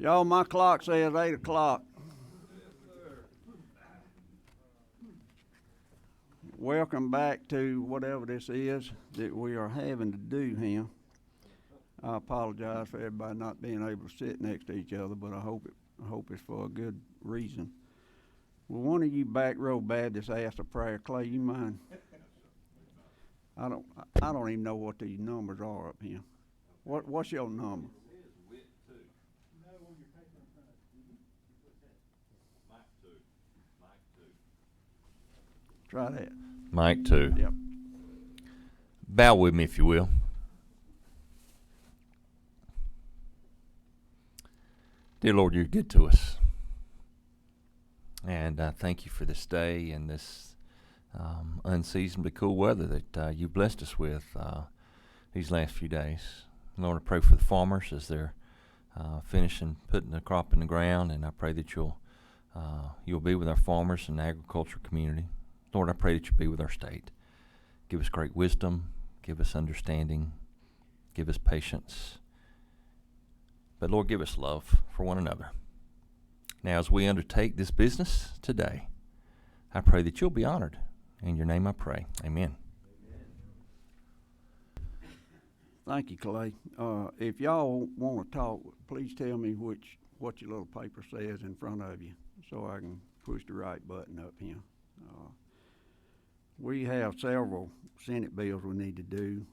Y'all, my clock says 8 o'clock. Welcome back to whatever this is that we are having to do here. I apologize for everybody not being able to sit next to each other, but I hope it's for a good reason. Will one of you back row Baptists ask a prayer? Clay, you mind? I don't even know what these numbers are up here. What's your number? Try that. Mike 2. Yep. Bow with me if you will. Dear Lord, you're good to us. And I thank you for this day and this unseasonably cool weather that you blessed us with these last few days. Lord, I pray for the farmers as they're finishing putting the crop in the ground, and I pray that you'll be with our farmers and the agriculture community. Lord, I pray that you'll be with our state. Give us great wisdom, give us understanding, give us patience. But Lord, give us love for one another. Now, as we undertake this business today, I pray that you'll be honored. In your name I pray. Amen. Thank you, Clay. If y'all want to talk, please tell me what your little paper says in front of you so I can push the right button up here. We have several Senate bills we need to do,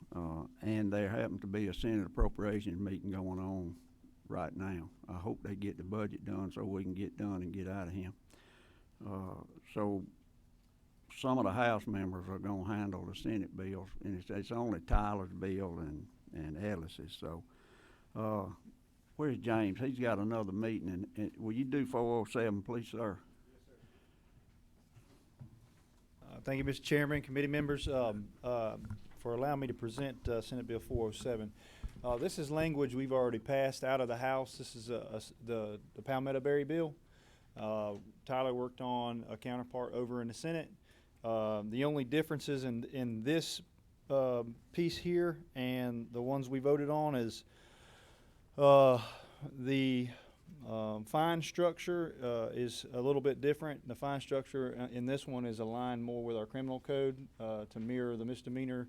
and there happens to be a Senate appropriations meeting going on right now. I hope they get the budget done so we can get done and get out of here. So some of the House members are going to handle the Senate bills, and it's only Tyler's bill and Ellis's. So where's James? He's got another meeting. And will you do 407, please, sir? Thank you, Mr. Chairman, committee members, for allowing me to present Senate Bill 407. This is language we've already passed out of the House. This is the Palmetto Berry bill. Tyler worked on a counterpart over in the Senate. The only differences in this piece here and the ones we voted on is the fine structure is a little bit different. The fine structure in this one is aligned more with our criminal code to mirror the misdemeanor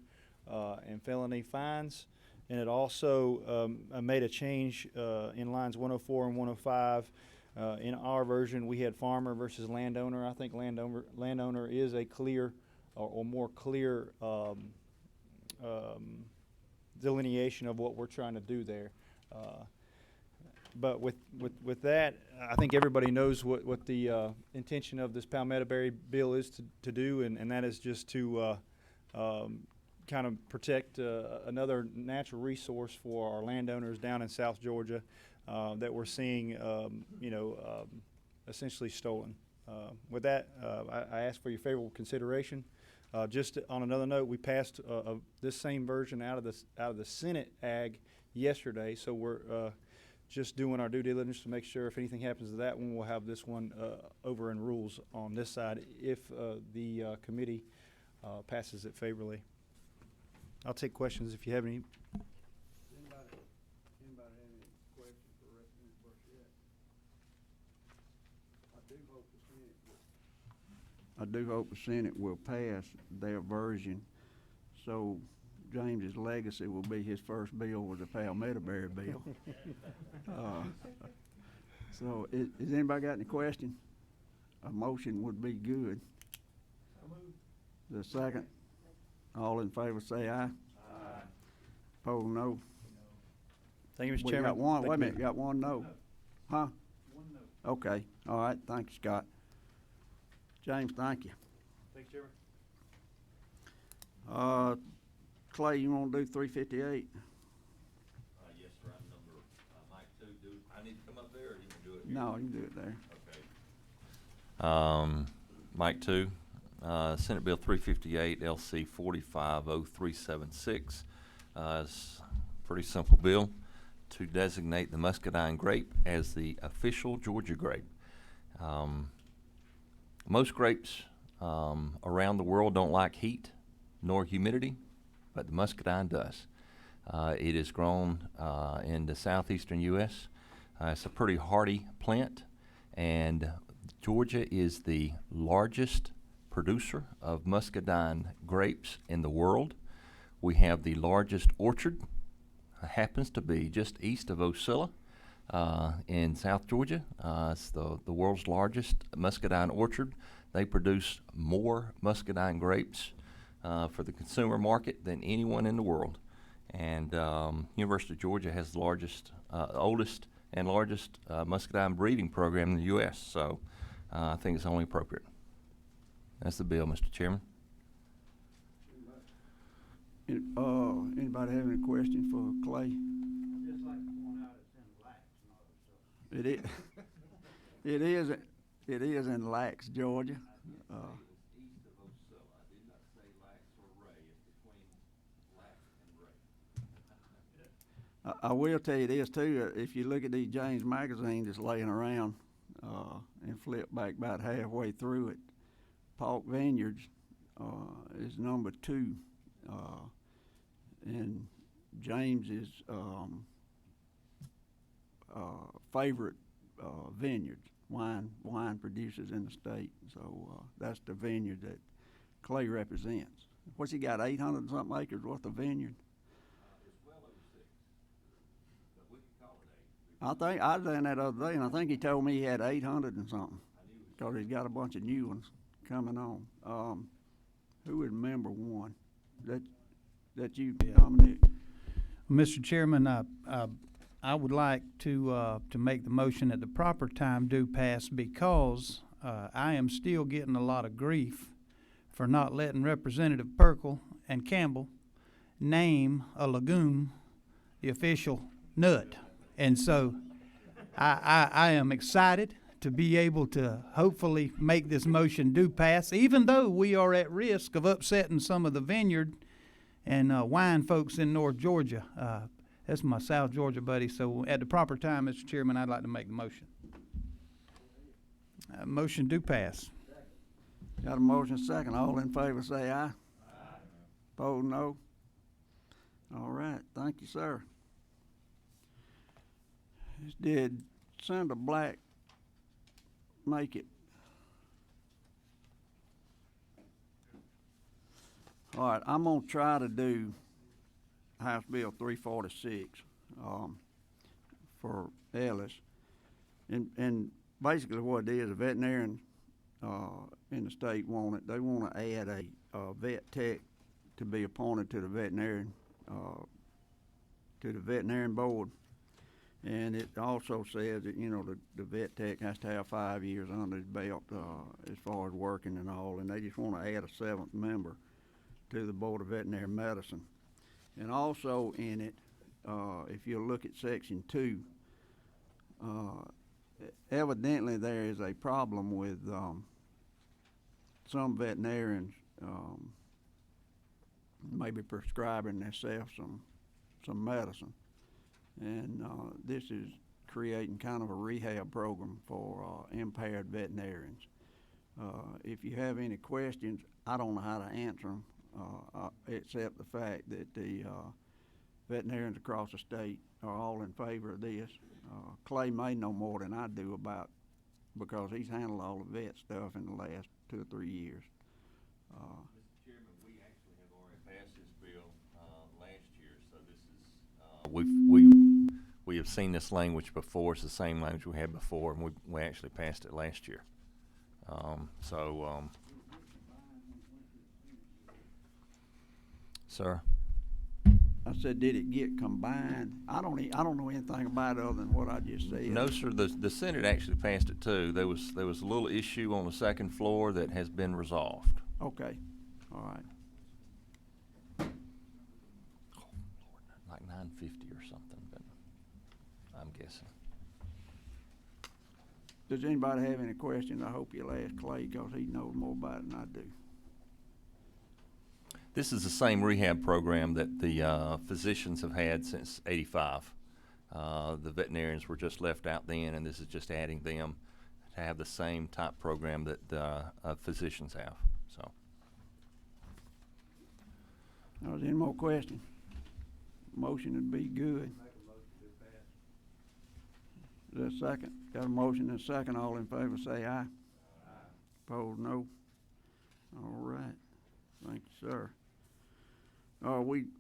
and felony fines. And it also made a change in lines 104 and 105. In our version, we had farmer versus landowner. I think landowner is a clear or more clear delineation of what we're trying to do there. But with that, I think everybody knows what the intention of this Palmetto Berry bill is to do, and that is just to kind of protect another natural resource for our landowners down in South Georgia that we're seeing, essentially stolen. With that, I ask for your favorable consideration. Just on another note, we passed this same version out of the Senate Ag yesterday, so we're just doing our due diligence to make sure if anything happens to that one, we'll have this one over in rules on this side if the committee passes it favorably. I'll take questions if you have any. Anybody have any questions for Representative Burchett? I do hope the Senate will pass their version, so James's legacy will be his first bill was a Palmetto Berry bill. So is anybody got any questions? A motion would be good. The second. All in favor say aye. Aye. Opposed, no. Thank you, Mr. We Chairman. got one. Wait a minute. Got one no. Huh? One no. Okay. All right. Thank you, Scott. James, thank you. Thank you, Chairman. Clay, you want to do 358? Yes, sir. I'm number Mike 2. I need to come up there, or you can do it No, you can do it there. Mike 2, Senate Bill 358, LC 450376. It's a pretty simple bill to designate the muscadine grape as the official Georgia grape. Most grapes around the world don't like heat nor humidity, but the muscadine does. It is grown in the southeastern U.S. It's a pretty hardy plant, and Georgia is the largest producer of muscadine grapes in the world. We have the largest orchard, happens to be just east of Ocilla in South Georgia. It's the world's largest muscadine orchard. They produce more muscadine grapes for the consumer market than anyone in the world. And University of Georgia has the largest, oldest and largest muscadine breeding program in the U.S., so I think it's only appropriate. That's the bill, Mr. Chairman. Anybody have any questions for Clay? I'd just like to point out it's in Lax, not It is. It is in Lax, Georgia. East of Ocilla. I did not say Lax or Ray. It's between Lax and Ray. I will tell you this too. If you look at these James magazines that's laying around and flip back about halfway through it, Polk Vineyards is number 2, and James is favorite vineyards, wine producers in the state. So that's the vineyard that Clay represents. What's he got? 800 and something acres worth of vineyard. It's well over 6, but we can call it 8. I think I was in that other day, and I think he told me he had 800 and something, because he's got a bunch of new ones coming on. Who would remember one that you, Dominic? Mr. Chairman, I would like to make the motion at the proper time do pass, because I am still getting a lot of grief for not letting Representative Pirkle and Campbell name a legume the official nut. And so I am excited to be able to hopefully make this motion do pass, even though we are at risk of upsetting some of the vineyard and wine folks in North Georgia. That's my South Georgia buddy. So at the proper time, Mr. Chairman, I'd like to make the motion. Motion do pass. Got a motion second. All in favor say aye. Aye. Opposed, no. All right. Thank you, sir. Did Senator Black make it? All right. I'm going to try to do House Bill 346 for Ellis. And basically what it is, a veterinarian in the state want it. They want to add a vet tech to be appointed to the veterinarian board. And it also says that, you know, the vet tech has to have 5 years under his belt as far as working and all. And they just want to add a 7th member to the Board of Veterinary Medicine. And also in it, if you look at Section 2, evidently there is a problem with some veterinarians maybe prescribing themselves some medicine. And this is creating kind of a rehab program for impaired veterinarians. If you have any questions, I don't know how to answer them, except the fact that the veterinarians across the state are all in favor of this. Clay may know more than I do about, because he's handled all the vet stuff in the last 2 or 3 years. Mr. Chairman, we actually have already passed this bill last year, so this is we have seen this language before. It's the same language we had before, and we actually passed it last year. Sir. I said, did it get combined? I don't know anything about it other than what I just said. No, sir. The Senate actually passed it too. There was a little issue on the second floor that has been resolved. Okay, all right. Oh, Lord, like 950 or something, but I'm guessing. Does anybody have any questions? I hope you'll ask Clay, cause he knows more about it than I do. This is the same rehab program that the physicians have had since '85. The veterinarians were just left out then, and this is just adding them to have the same type program that physicians have. So, Now, is there any more questions? Motion would be good. Is there a second? Got a motion and a second. All in favor say aye. Opposed, no. All right. Thank you, sir.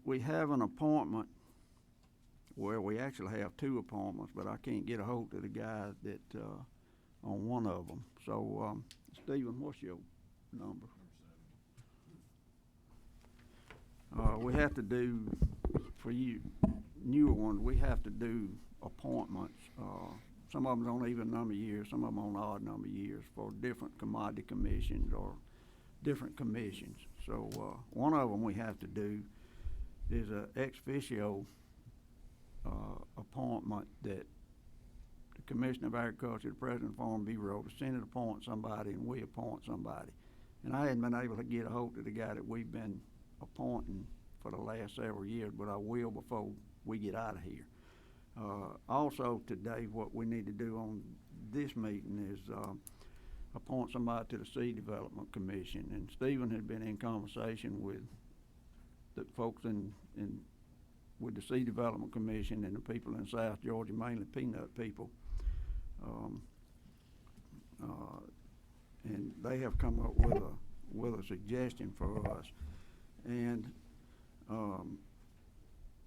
We have an appointment. Well, we actually have two appointments, but I can't get a hold of the guy that, on one of them. So, Stephen, what's your number? We have to do, for you newer ones, we have to do appointments. Some of them on even number of years, some of them on odd number of years for different commodity commissions or different commissions. So, one of them we have to do is a ex officio appointment that the Commissioner of Agriculture, the President of the Farm Bureau, the Senate appoints somebody and we appoint somebody. And I hadn't been able to get a hold of the guy that we've been appointing for the last several years, but I will before we get out of here. Also today, what we need to do on this meeting is appoint somebody to the Seed Development Commission. And Stephen had been in conversation with the folks with the Seed Development Commission and the people in South Georgia, mainly peanut people. And they have come up with a suggestion for us. And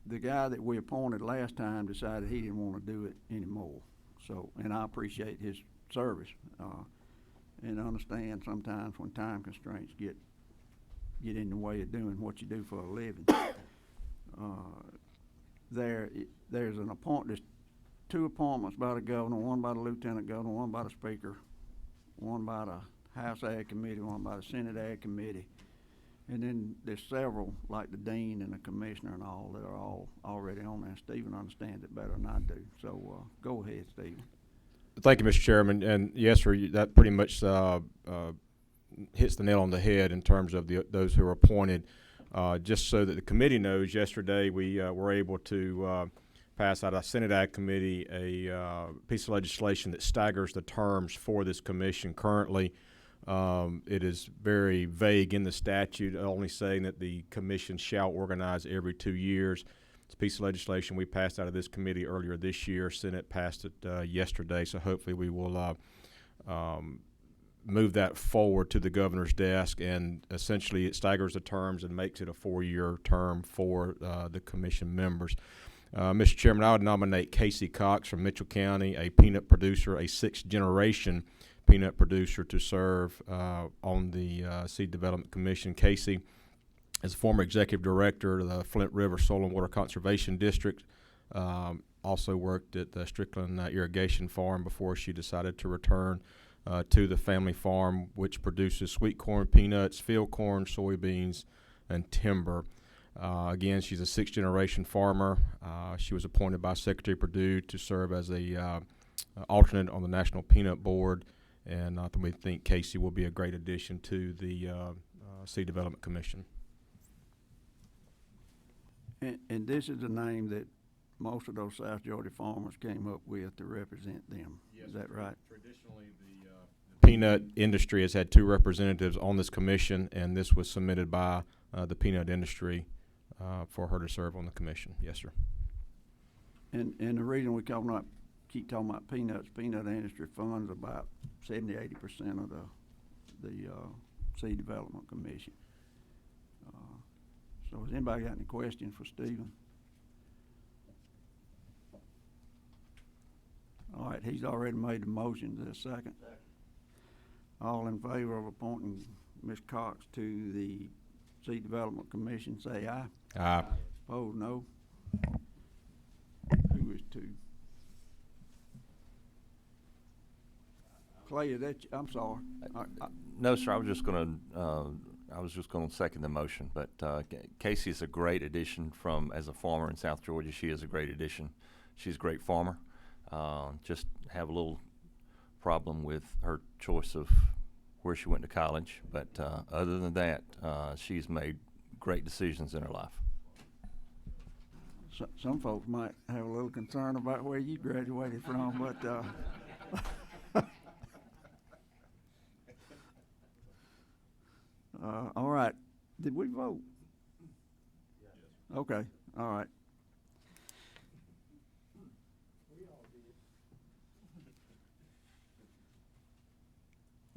the guy that we appointed last time decided he didn't want to do it anymore. So, and I appreciate his service, and understand sometimes when time constraints get in the way of doing what you do for a living. There's two appointments by the governor, one by the lieutenant governor, one by the speaker, one by the House Ag Committee, one by the Senate Ag Committee. And then there's several, like the dean and the commissioner and all, that are all already on there. Stephen understands it better than I do. So go ahead, Stephen. Thank you, Mr. Chairman. And yes, sir, that pretty much hits the nail on the head in terms of those who are appointed. Just so that the committee knows, yesterday we were able to pass out of Senate Ag Committee a piece of legislation that staggers the terms for this commission currently. It is very vague in the statute, only saying that the commission shall organize every 2 years. It's a piece of legislation we passed out of this committee earlier this year. Senate passed it yesterday, so hopefully we will move that forward to the governor's desk, and essentially it staggers the terms and makes it a 4-year term for the commission members. Mr. Chairman, I would nominate Casey Cox from Mitchell County, a peanut producer, a 6th-generation peanut producer, to serve on the Seed Development Commission. Casey is a former executive director of the Flint River Soil and Water Conservation District. Also worked at the Strickland Irrigation Farm before she decided to return to the family farm, which produces sweet corn, peanuts, field corn, soybeans, and timber. Again, she's a 6th-generation farmer. She was appointed by Secretary Perdue to serve as a alternate on the National Peanut Board, and we think Casey will be a great addition to the Seed Development Commission. And this is the name that most of those South Georgia farmers came up with to represent them. Yes, is that right? Traditionally, the peanut industry has had 2 representatives on this commission, and this was submitted by the peanut industry for her to serve on the commission. Yes, sir. And the reason we keep talking about peanuts, peanut industry funds about 70–80% of the Seed Development Commission. So has anybody got any questions for Stephen? All right, he's already made the motion. Is there a second? All in favor of appointing Ms. Cox to the Seed Development Commission, say aye. Aye. Opposed, no. Who is 2? Clay, is that I'm sorry. no, sir. I was just going to second the motion. But Casey is a great addition as a farmer in South Georgia. She is a great addition. She's a great farmer. Just have a little problem with her choice of where she went to college, but other than that, she's made great decisions in her life. Some folks might have a little concern about where you graduated from, but all right. Did we vote? Yes. Okay. All right.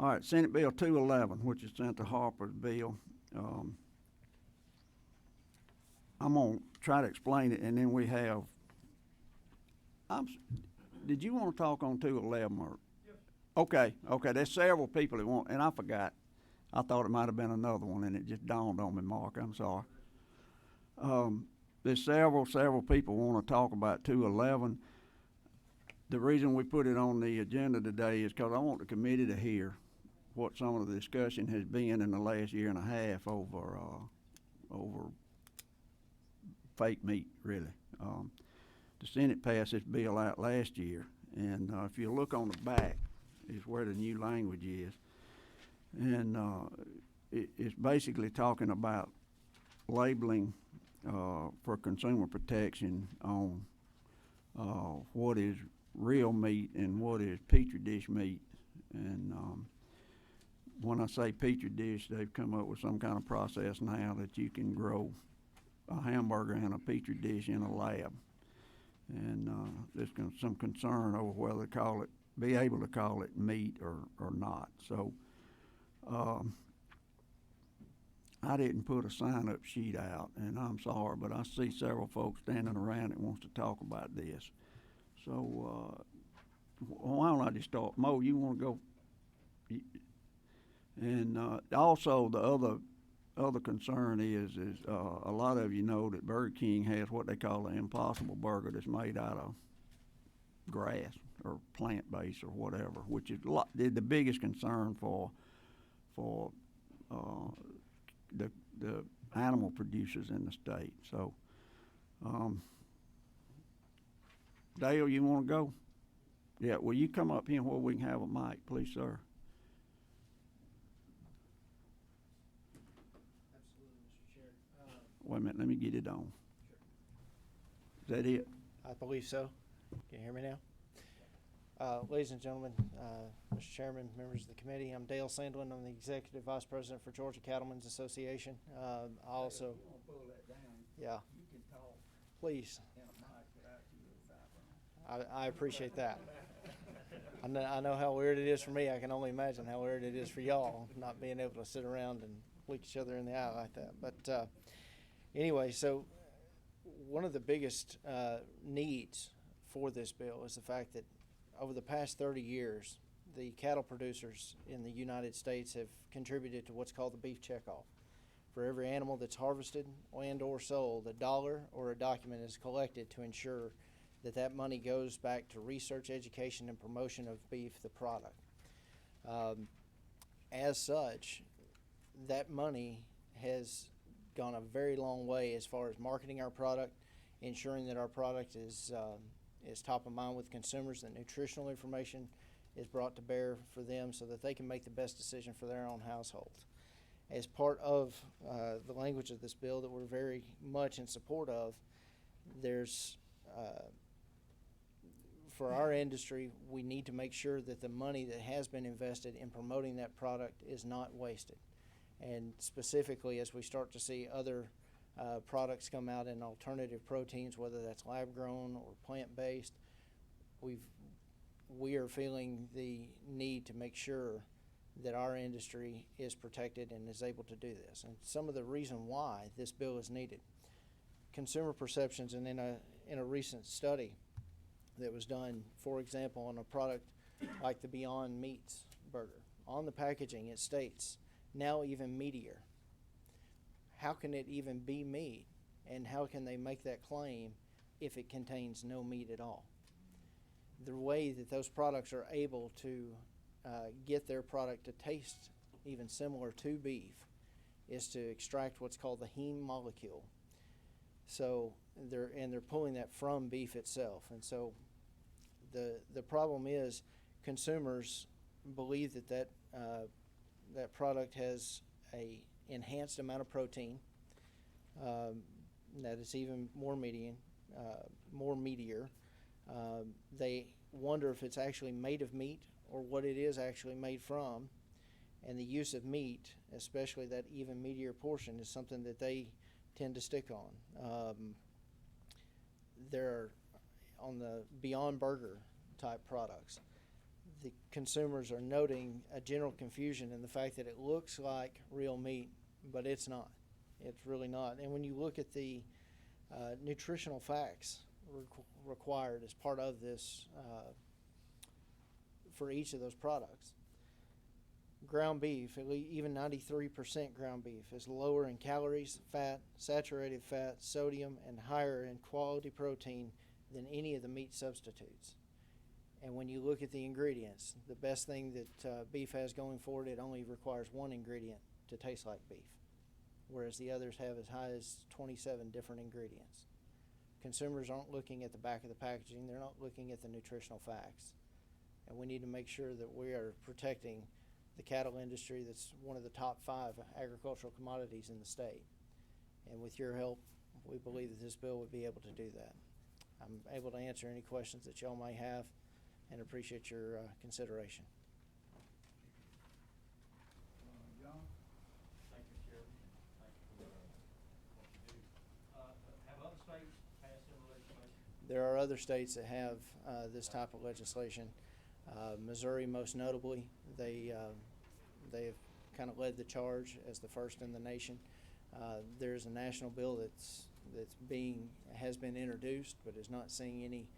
All right. Senate Bill 211, which is Senator Harper's bill. I'm gonna try to explain it, and then we have. Did you want to talk on 211 or? Yes. Okay. Okay. There's several people that want, and I forgot. I thought it might have been another one, and it just dawned on me, Mark. I'm sorry. There's several people want to talk about 211. The reason we put it on the agenda today is because I want the committee to hear what some of the discussion has been in the last year and a half over fake meat, really. The Senate passed this bill out last year, and if you look on the back is where the new language is. And it's basically talking about labeling for consumer protection on what is real meat and what is petri dish meat. And when I say petri dish, they've come up with some kind of process now that you can grow a hamburger in a petri dish in a lab. And there's some concern over whether to be able to call it meat or not. So I didn't put a sign-up sheet out, and I'm sorry, but I see several folks standing around that wants to talk about this. So why don't I just start? Mo, you want to go? And also the other concern is a lot of you know that Burger King has what they call the Impossible Burger that's made out of grass or plant-based or whatever, which is the biggest concern for the animal producers in the state. So, Dale, you want to go? Yeah, will you come up here where we can have a mic, please, sir? Absolutely, Mr. Chair. Wait a minute, let me get it on. Sure. Is that it? I believe so. Can you hear me now? Ladies and gentlemen, Mr. Chairman, members of the committee, I'm Dale Sandlin. I'm the Executive Vice President for Georgia Cattlemen's Association. I also... Pull that down. Yeah. You can talk. Please. In a mic without you. I appreciate that. I know how weird it is for me. I can only imagine how weird it is for y'all, not being able to sit around and look each other in the eye like that. But anyway, so one of the biggest needs for this bill is the fact that over the past 30 years, the cattle producers in the United States have contributed to what's called the beef checkoff. For every animal that's harvested and or sold, $1 or a document is collected to ensure that that money goes back to research, education, and promotion of beef, the product. As such, that money has gone a very long way as far as marketing our product, ensuring that our product is top of mind with consumers, that nutritional information is brought to bear for them so that they can make the best decision for their own household. As part of the language of this bill that we're very much in support of, there's for our industry, we need to make sure that the money that has been invested in promoting that product is not wasted. And specifically, as we start to see other products come out in alternative proteins, whether that's lab-grown or plant-based, we are feeling the need to make sure that our industry is protected and is able to do this. And some of the reason why this bill is needed. Consumer perceptions, and in a recent study that was done, for example, on a product like the Beyond Meats burger, on the packaging it states, now even meatier. How can it even be meat, and how can they make that claim if it contains no meat at all? The way that those products are able to get their product to taste even similar to beef is to extract what's called the heme molecule. So they're pulling that from beef itself, and so the problem is consumers believe that that product has a enhanced amount of protein, that is even more meatier. They wonder if it's actually made of meat or what it is actually made from. And the use of meat, especially that even meatier portion, is something that they tend to stick on. They're on the Beyond Burger type products. The consumers are noting a general confusion in the fact that it looks like real meat, but it's not. It's really not. And when you look at the nutritional facts required as part of this for each of those products, ground beef, even 93% ground beef, is lower in calories, fat, saturated fat, sodium, and higher in quality protein than any of the meat substitutes. And when you look at the ingredients, the best thing that beef has going for it, it only requires one ingredient to taste like beef, whereas the others have as high as 27 different ingredients. Consumers aren't looking at the back of the packaging, they're not looking at the nutritional facts. And we need to make sure that we are protecting the cattle industry that's one of the top 5 agricultural commodities in the state. And with your help, we believe that this bill would be able to do that. I'm able to answer any questions that y'all may have and appreciate your consideration. John? Thank you, Chairman. Thank you for what you do. Have other states passed similar legislation? There are other states that have this type of legislation. Missouri, most notably, they have kind of led the charge as the first in the nation. There's a national bill has been introduced, but is not seeing any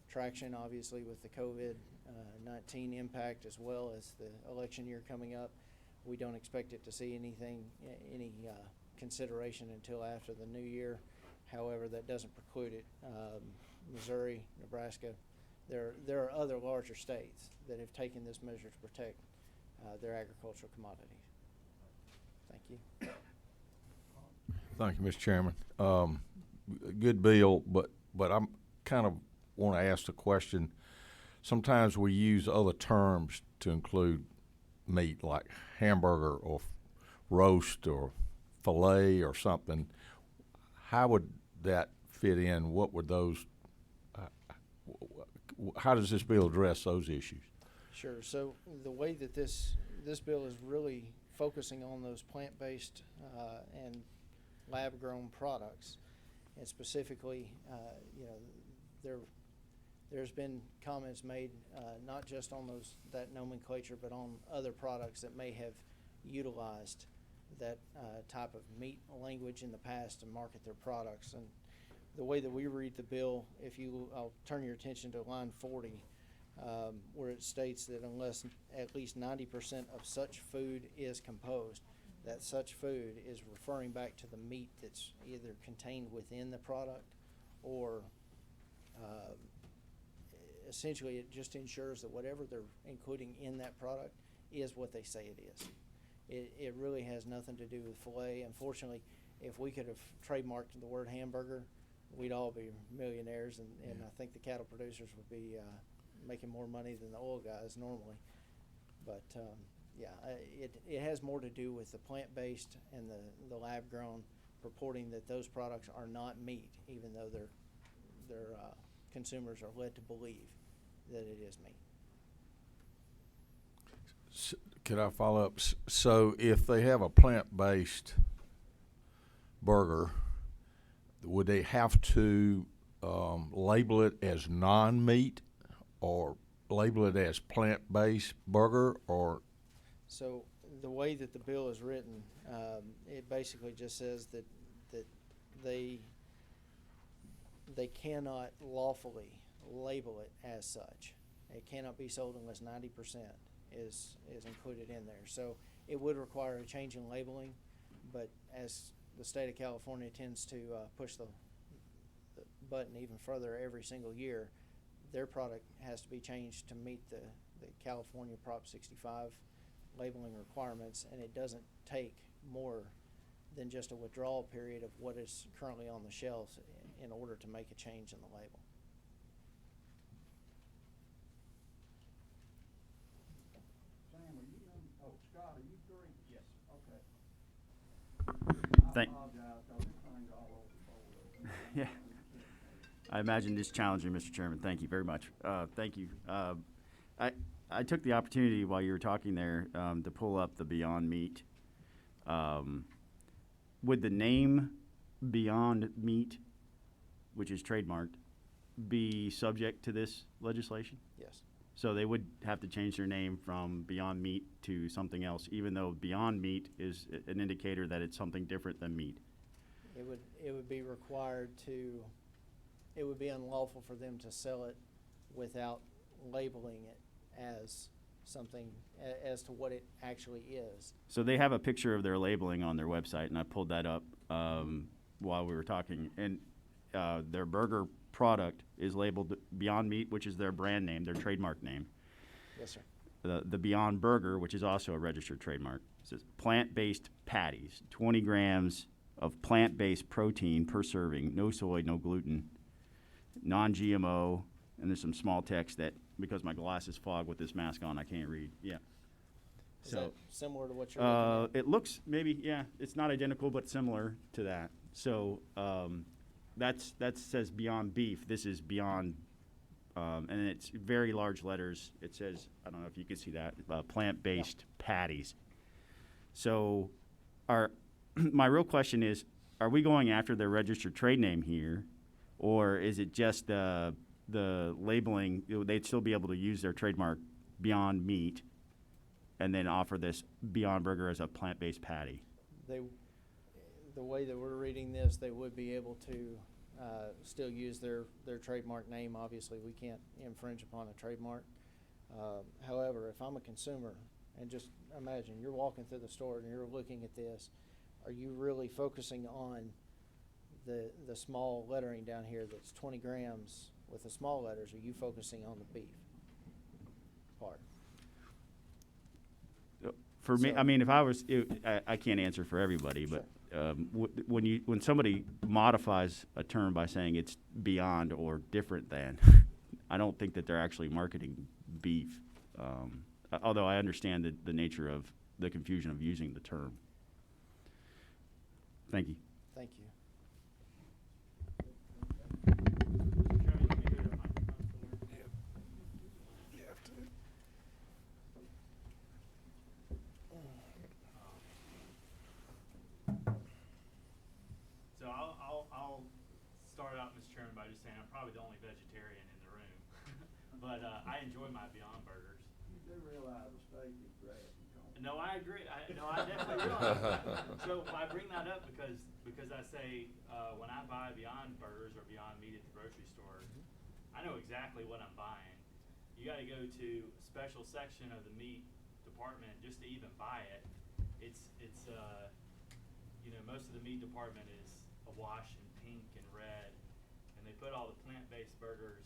traction, obviously, with the COVID-19 impact as well as the election year coming up. We don't expect it to see any consideration until after the new year. However, that doesn't preclude it. Missouri, Nebraska, there are other larger states that have taken this measure to protect their agricultural commodities. Thank you. Thank you, Mr. Chairman. Good bill, but I'm kind of want to ask the question. Sometimes we use other terms to include meat, like hamburger or roast or fillet or something. How would that fit in? What would those? How does this bill address those issues? Sure. So the way that this bill is really focusing on those plant-based and lab-grown products, and specifically, there's been comments made not just on that nomenclature, but on other products that may have utilized that type of meat language in the past to market their products. And the way that we read the bill, I'll turn your attention to line 40, where it states that unless at least 90% of such food is composed, that such food is referring back to the meat that's either contained within the product or essentially it just ensures that whatever they're including in that product is what they say it is. It really has nothing to do with filet. Unfortunately, if we could have trademarked the word hamburger, we'd all be millionaires, and I think the cattle producers would be making more money than the oil guys normally. But it has more to do with the plant-based and the lab-grown, purporting that those products are not meat, even though their consumers are led to believe that it is meat. Could I follow up? So if they have a plant-based burger, would they have to label it as non-meat or label it as plant-based burger? Or so the way that the bill is written, it basically just says that they cannot lawfully label it as such. It cannot be sold unless 90% is included in there. So it would require a change in labeling, but as the state of California tends to push the button even further every single year, their product has to be changed to meet the California Prop 65 labeling requirements, and it doesn't take more than just a withdrawal period of what is currently on the shelves in order to make a change in the label. Thank- Yeah. I imagine this challenging, Mr. Chairman. Thank you very much. Thank you. I took the opportunity while you were talking there to pull up the Beyond Meat. Would the name Beyond Meat, which is trademarked, be subject to this legislation? Yes. So they would have to change their name from Beyond Meat to something else, even though Beyond Meat is an indicator that it's something different than meat. It would be required to, it would be unlawful for them to sell it without labeling it as something, as to what it actually is. So they have a picture of their labeling on their website, and I pulled that up while we were talking. And their burger product is labeled Beyond Meat, which is their brand name, their trademark name. Yes, sir. The Beyond Burger, which is also a registered trademark, says plant-based patties, 20 grams of plant-based protein per serving, no soy, no gluten, non-GMO, and there's some small text that, because my glasses fog with this mask on, I can't read. Yeah. Is that similar to what you're looking at? It looks maybe, yeah, it's not identical, but similar to that. So that says Beyond Beef. This is Beyond, and it's very large letters. It says, I don't know if you can see that, plant-based patties. So my real question is, are we going after their registered trade name here, or is it just the labeling? They'd still be able to use their trademark Beyond Meat and then offer this Beyond Burger as a plant-based patty? The way that we're reading this, they would be able to still use their trademark name. Obviously, we can't infringe upon a trademark. However, if I'm a consumer, and just imagine you're walking through the store and you're looking at this, are you really focusing on the small lettering down here that's 20 grams with the small letters? Are you focusing on the beef part? For me, So- I mean, if I was, I can't answer for everybody, but when somebody modifies a term by saying it's beyond or different than, I don't think that they're actually marketing beef. Although I understand the nature of the confusion of using the term. Thank you. Thank you. So I'll start out, Mr. Chairman, by just saying I'm probably the only vegetarian in the room, but I enjoy my Beyond Burgers. You do realize a steak is grass and corn. No, I agree. I definitely realize that. So I bring that up because I say when I buy Beyond Burgers or Beyond Meat at the grocery store, I know exactly what I'm buying. You got to go to a special section of the meat department just to even buy it. It's most of the meat department is awash in pink and red, and they put all the plant-based burgers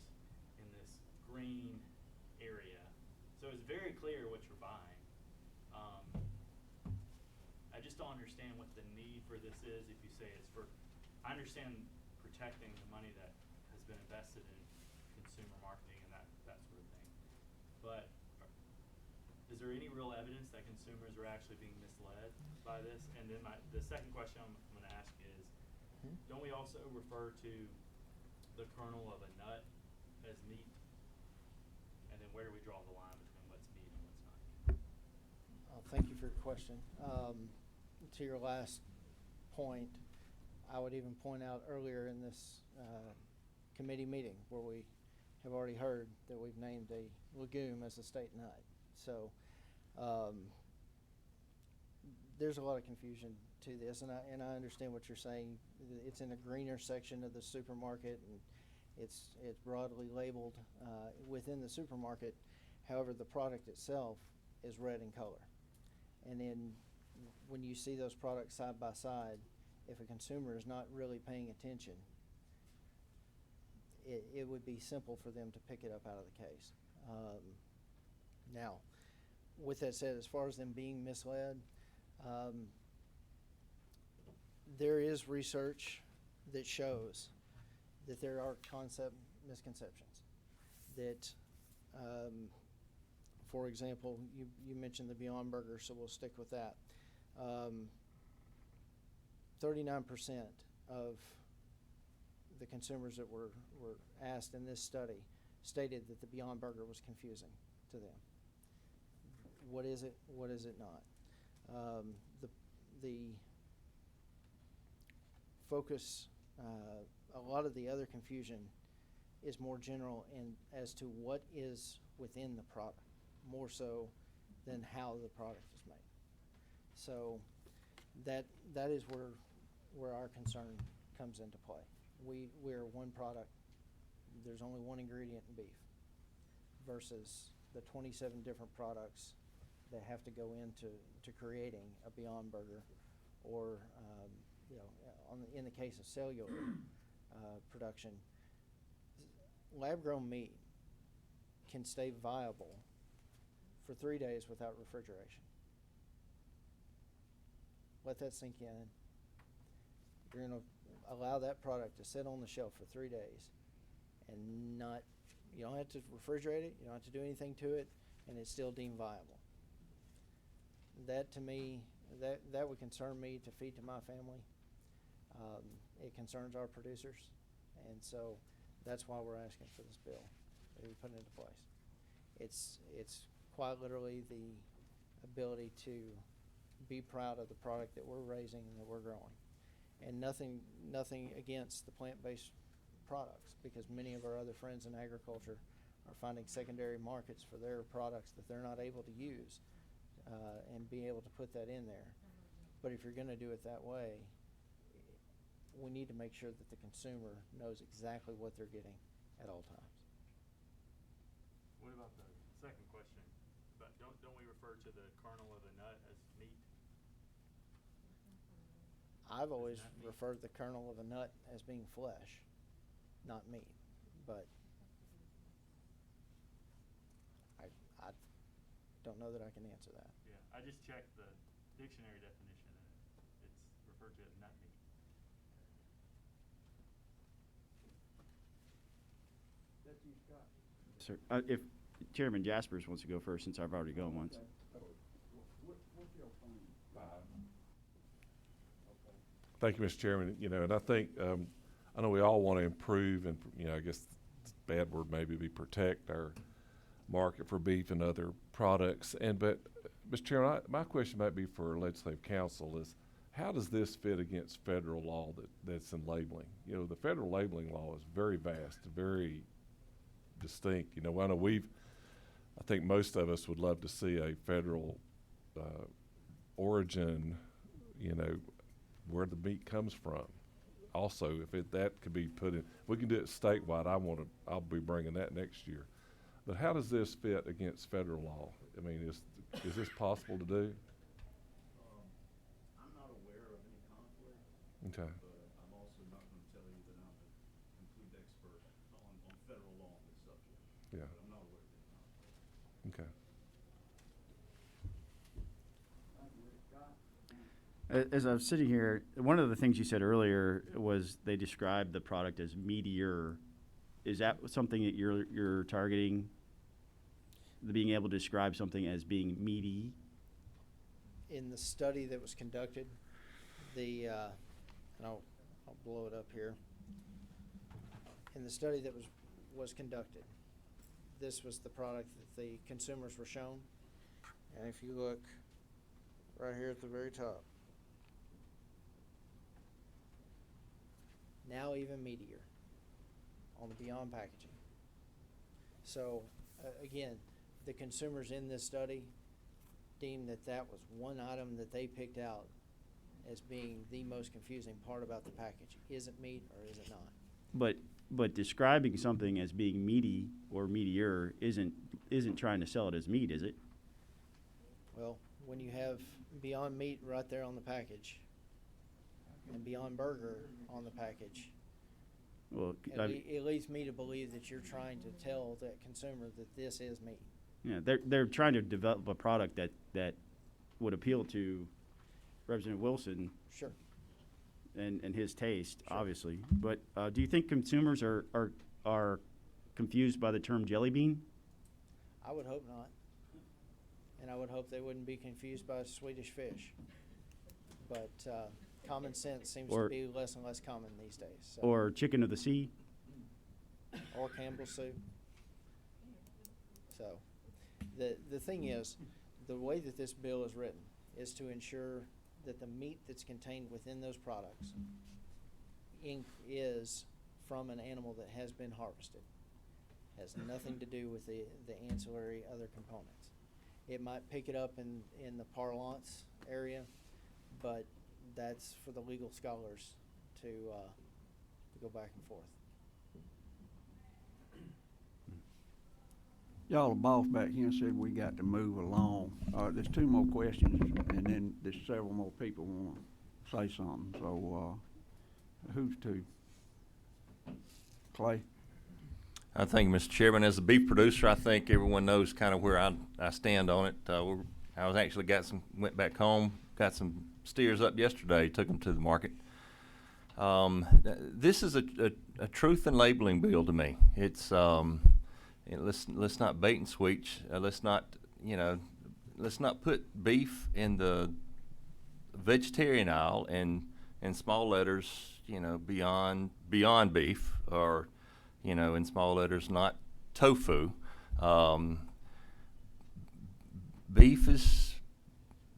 in this green area. So it's very clear what you're buying. I just don't understand what the need for this is if you say it's for, I understand protecting the money that has been invested in consumer marketing and that sort of thing. But is there any real evidence that consumers are actually being misled by this? And then the second question I'm going to ask is, don't we also refer to the kernel of a nut as meat? And then where do we draw the line between what's meat and what's not meat? Thank you for your question. To your last point, I would even point out earlier in this committee meeting where we have already heard that we've named a legume as a state nut. So there's a lot of confusion to this, and I understand what you're saying. It's in a greener section of the supermarket, and it's broadly labeled within the supermarket. However, the product itself is red in color. And then when you see those products side by side, if a consumer is not really paying attention, it would be simple for them to pick it up out of the case. Now, with that said, as far as them being misled, there is research that shows that there are concept misconceptions. That, for example, you mentioned the Beyond Burger, so we'll stick with that. 39% of the consumers that were asked in this study stated that the Beyond Burger was confusing to them. What is it? What is it not? The focus, a lot of the other confusion is more general in as to what is within the product, more so than how the product is made. So that is where our concern comes into play. We're one product. There's only one ingredient in beef versus the 27 different products that have to go into creating a Beyond Burger, or in the case of cellular production, lab-grown meat can stay viable for 3 days without refrigeration. Let that sink in. You're going to allow that product to sit on the shelf for 3 days and you don't have to refrigerate it, you don't have to do anything to it, and it's still deemed viable. That, to me, that would concern me to feed to my family. It concerns our producers, and so that's why we're asking for this bill to be put into place. It's quite literally the ability to be proud of the product that we're raising and that we're growing, and nothing against the plant-based products, because many of our other friends in agriculture are finding secondary markets for their products that they're not able to use, and be able to put that in there. But if you're going to do it that way, we need to make sure that the consumer knows exactly what they're getting at all times. What about the second question? But don't we refer to the kernel of a nut as meat? I've always Isn't that meat? referred the kernel of a nut as being flesh, not meat. But I don't know that I can answer that. Yeah, I just checked the dictionary definition and it's referred to as nut meat. Sir, if Chairman Jasperse wants to go first, since I've already gone once. Thank you, Mr. Chairman. And I think, I know we all want to improve and, I guess the bad word maybe be protect our market for beef and other products. But, Mr. Chairman, my question might be for Legislative Council is, how does this fit against federal law that's in labeling? The federal labeling law is very vast, very distinct. I know I think most of us would love to see a federal origin, where the meat comes from. Also, if that could be put in, we can do it statewide. I'll be bringing that next year. But how does this fit against federal law? I mean, is this possible to do? I'm not aware of any conflict. Okay. But I'm also not going to tell you that I'm a complete expert on federal law on this subject. Yeah. But I'm not aware of any conflict. Okay. As I was sitting here, one of the things you said earlier was they described the product as meatier. Is that something that you're targeting? Being able to describe something as being meaty? In the study that was conducted, and I'll blow it up here. In the study that was conducted, this was the product that the consumers were shown. And if you look right here at the very top, now even meatier on the Beyond packaging. So again, the consumers in this study deemed that was one item that they picked out as being the most confusing part about the package. Is it meat or is it not? But describing something as being meaty or meatier isn't trying to sell it as meat, is it? Well, when you have Beyond Meat right there on the package and Beyond Burger on the package, Well, it leads me to believe that you're trying to tell that consumer that this is meat. yeah, they're trying to develop a product that would appeal to Representative Wilson Sure. and his taste, Sure. obviously. But do you think consumers are confused by the term jelly bean? I would hope not. And I would hope they wouldn't be confused by Swedish fish. But Common sense seems Or- to be less and less common these days. So. Or chicken of the sea? Or Campbell's soup. So, the thing is, the way that this bill is written is to ensure that the meat that's contained within those products is from an animal that has been harvested. Has nothing to do with the ancillary other components. It might pick it up in the parlance area, but that's for the legal scholars to go back and forth. Y'all, the boss back here said we got to move along. There's two more questions, and then there's several more people wanna say something, so, who's two? Clay? Thank you, Mr. Chairman. As a beef producer, I think everyone knows kind of where I stand on it. I was actually went back home, got some steers up yesterday, took them to the market. This is a truth and labeling bill to me. It's let's not bait and switch. Let's not put beef in the vegetarian aisle and in small letters, beyond beef, or in small letters, not tofu. Beef is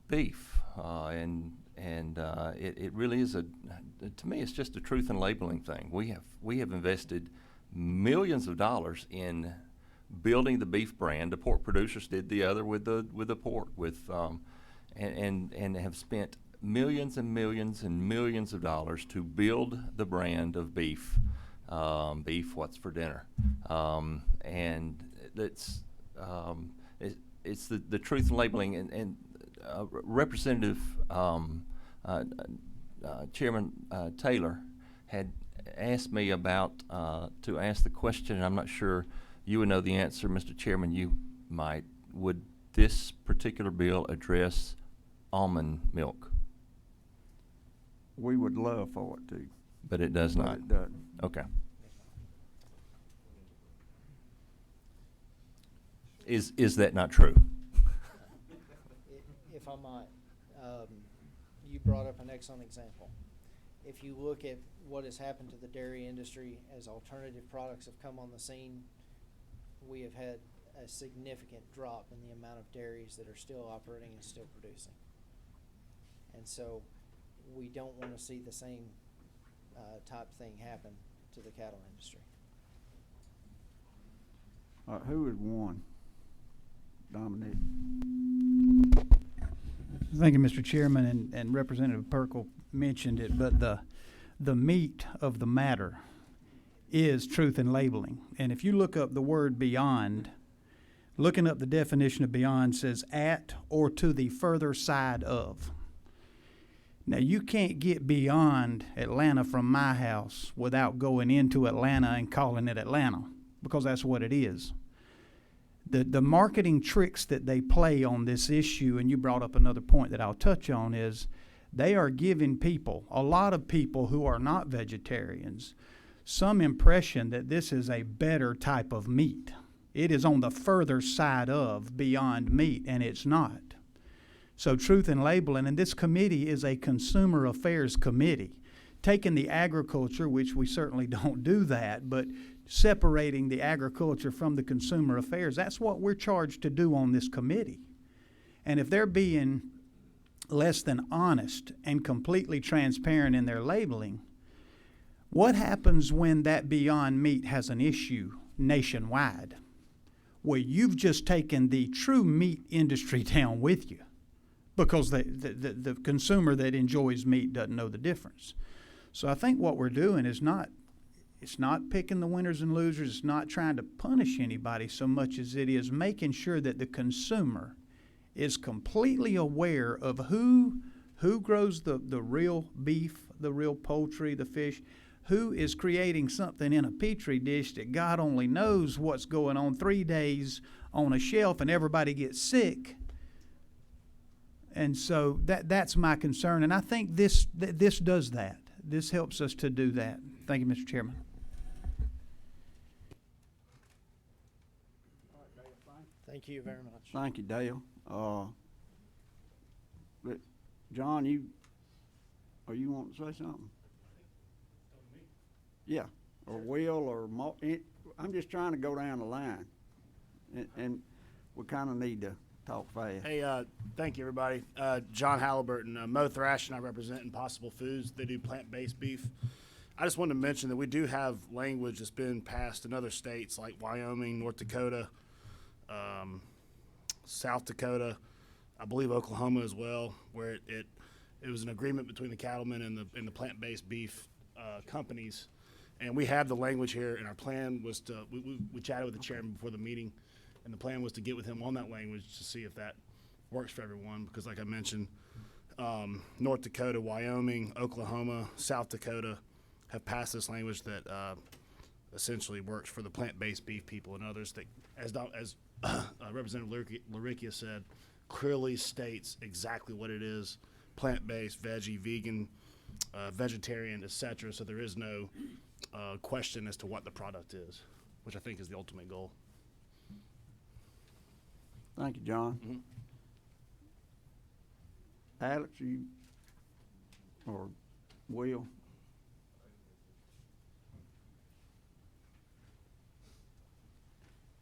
beef, and it really is to me, it's just a truth and labeling thing. We have invested millions of dollars in building the beef brand. The pork producers did the other with the pork, and have spent millions and millions and millions of dollars to build the brand of beef. Beef, what's for dinner? And it's the truth and labeling, and Representative Chairman Taylor had asked me about to ask the question, and I'm not sure you would know the answer, Mr. Chairman. You might. Would this particular bill address almond milk? We would love for it to. But it does but not. It doesn't. Okay. Is that not true? If I might, you brought up an excellent example. If you look at what has happened to the dairy industry as alternative products have come on the scene, we have had a significant drop in the amount of dairies that are still operating and still producing. And so we don't want to see the same type thing happen to the cattle industry. Who is one? Dominic? Thank you, Mr. Chairman, and Representative Pirkle mentioned it, but the meat of the matter is truth and labeling. And if you look up the word beyond, looking up the definition of beyond says at or to the further side of. Now, you can't get beyond Atlanta from my house without going into Atlanta and calling it Atlanta, because that's what it is. The marketing tricks that they play on this issue, and you brought up another point that I'll touch on, is they are giving people, a lot of people who are not vegetarians, some impression that this is a better type of meat. It is on the further side of beyond meat, and it's not. So truth and labeling, and this committee is a consumer affairs committee, taking the agriculture, which we certainly don't do that, but separating the agriculture from the consumer affairs. That's what we're charged to do on this committee. And if they're being less than honest and completely transparent in their labeling, what happens when that Beyond Meat has an issue nationwide? Well, you've just taken the true meat industry down with you, because the consumer that enjoys meat doesn't know the difference. So I think what we're doing is it's not picking the winners and losers. It's not trying to punish anybody so much as it is making sure that the consumer is completely aware of who grows the real beef, the real poultry, the fish, who is creating something in a petri dish that God only knows what's going on 3 days on a shelf, and everybody gets sick. And so that's my concern, and I think this does that. This helps us to do that. Thank you, Mr. Chairman. Thank you very much. Thank you, Dale. But John, Or you want to say something? Yeah, or Will, or I'm just trying to go down the line. And we kinda need to talk fast. Hey, thank you, everybody. John Halliburton, Mo Thrash, and I represent Impossible Foods. They do plant-based beef. I just wanted to mention that we do have language that's been passed in other states like Wyoming, North Dakota, South Dakota, I believe Oklahoma as well, where it was an agreement between the cattlemen and the plant-based beef companies. And we have the language here, and our plan was to, we chatted with the chairman before the meeting, and the plan was to get with him on that language to see if that works for everyone, because like I mentioned, North Dakota, Wyoming, Oklahoma, South Dakota have passed this language that essentially works for the plant-based beef people and others that, as Representative Larikia said, clearly states exactly what it is: plant-based, veggie, vegan, vegetarian, etc. So there is no question as to what the product is, which I think is the ultimate goal. Thank you, John. Alex, you, or Will?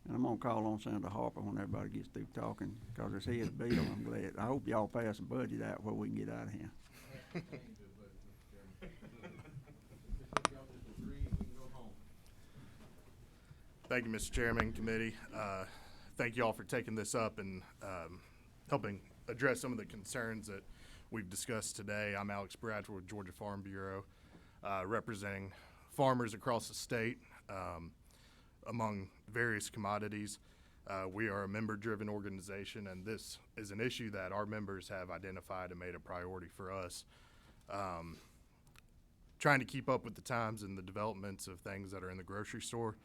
And I'm gonna call on Senator Harper when everybody gets through talking, cause it's his bill, I'm glad. I hope y'all pass the budget out where we can get out of here. Thank you, Mr. Chairman, committee. Thank you all for taking this up and helping address some of the concerns that we've discussed today. I'm Alex Bradford with Georgia Farm Bureau, representing farmers across the state among various commodities. We are a member-driven organization, and this is an issue that our members have identified and made a priority for us. Trying to keep up with the times and the developments of things that are in the grocery store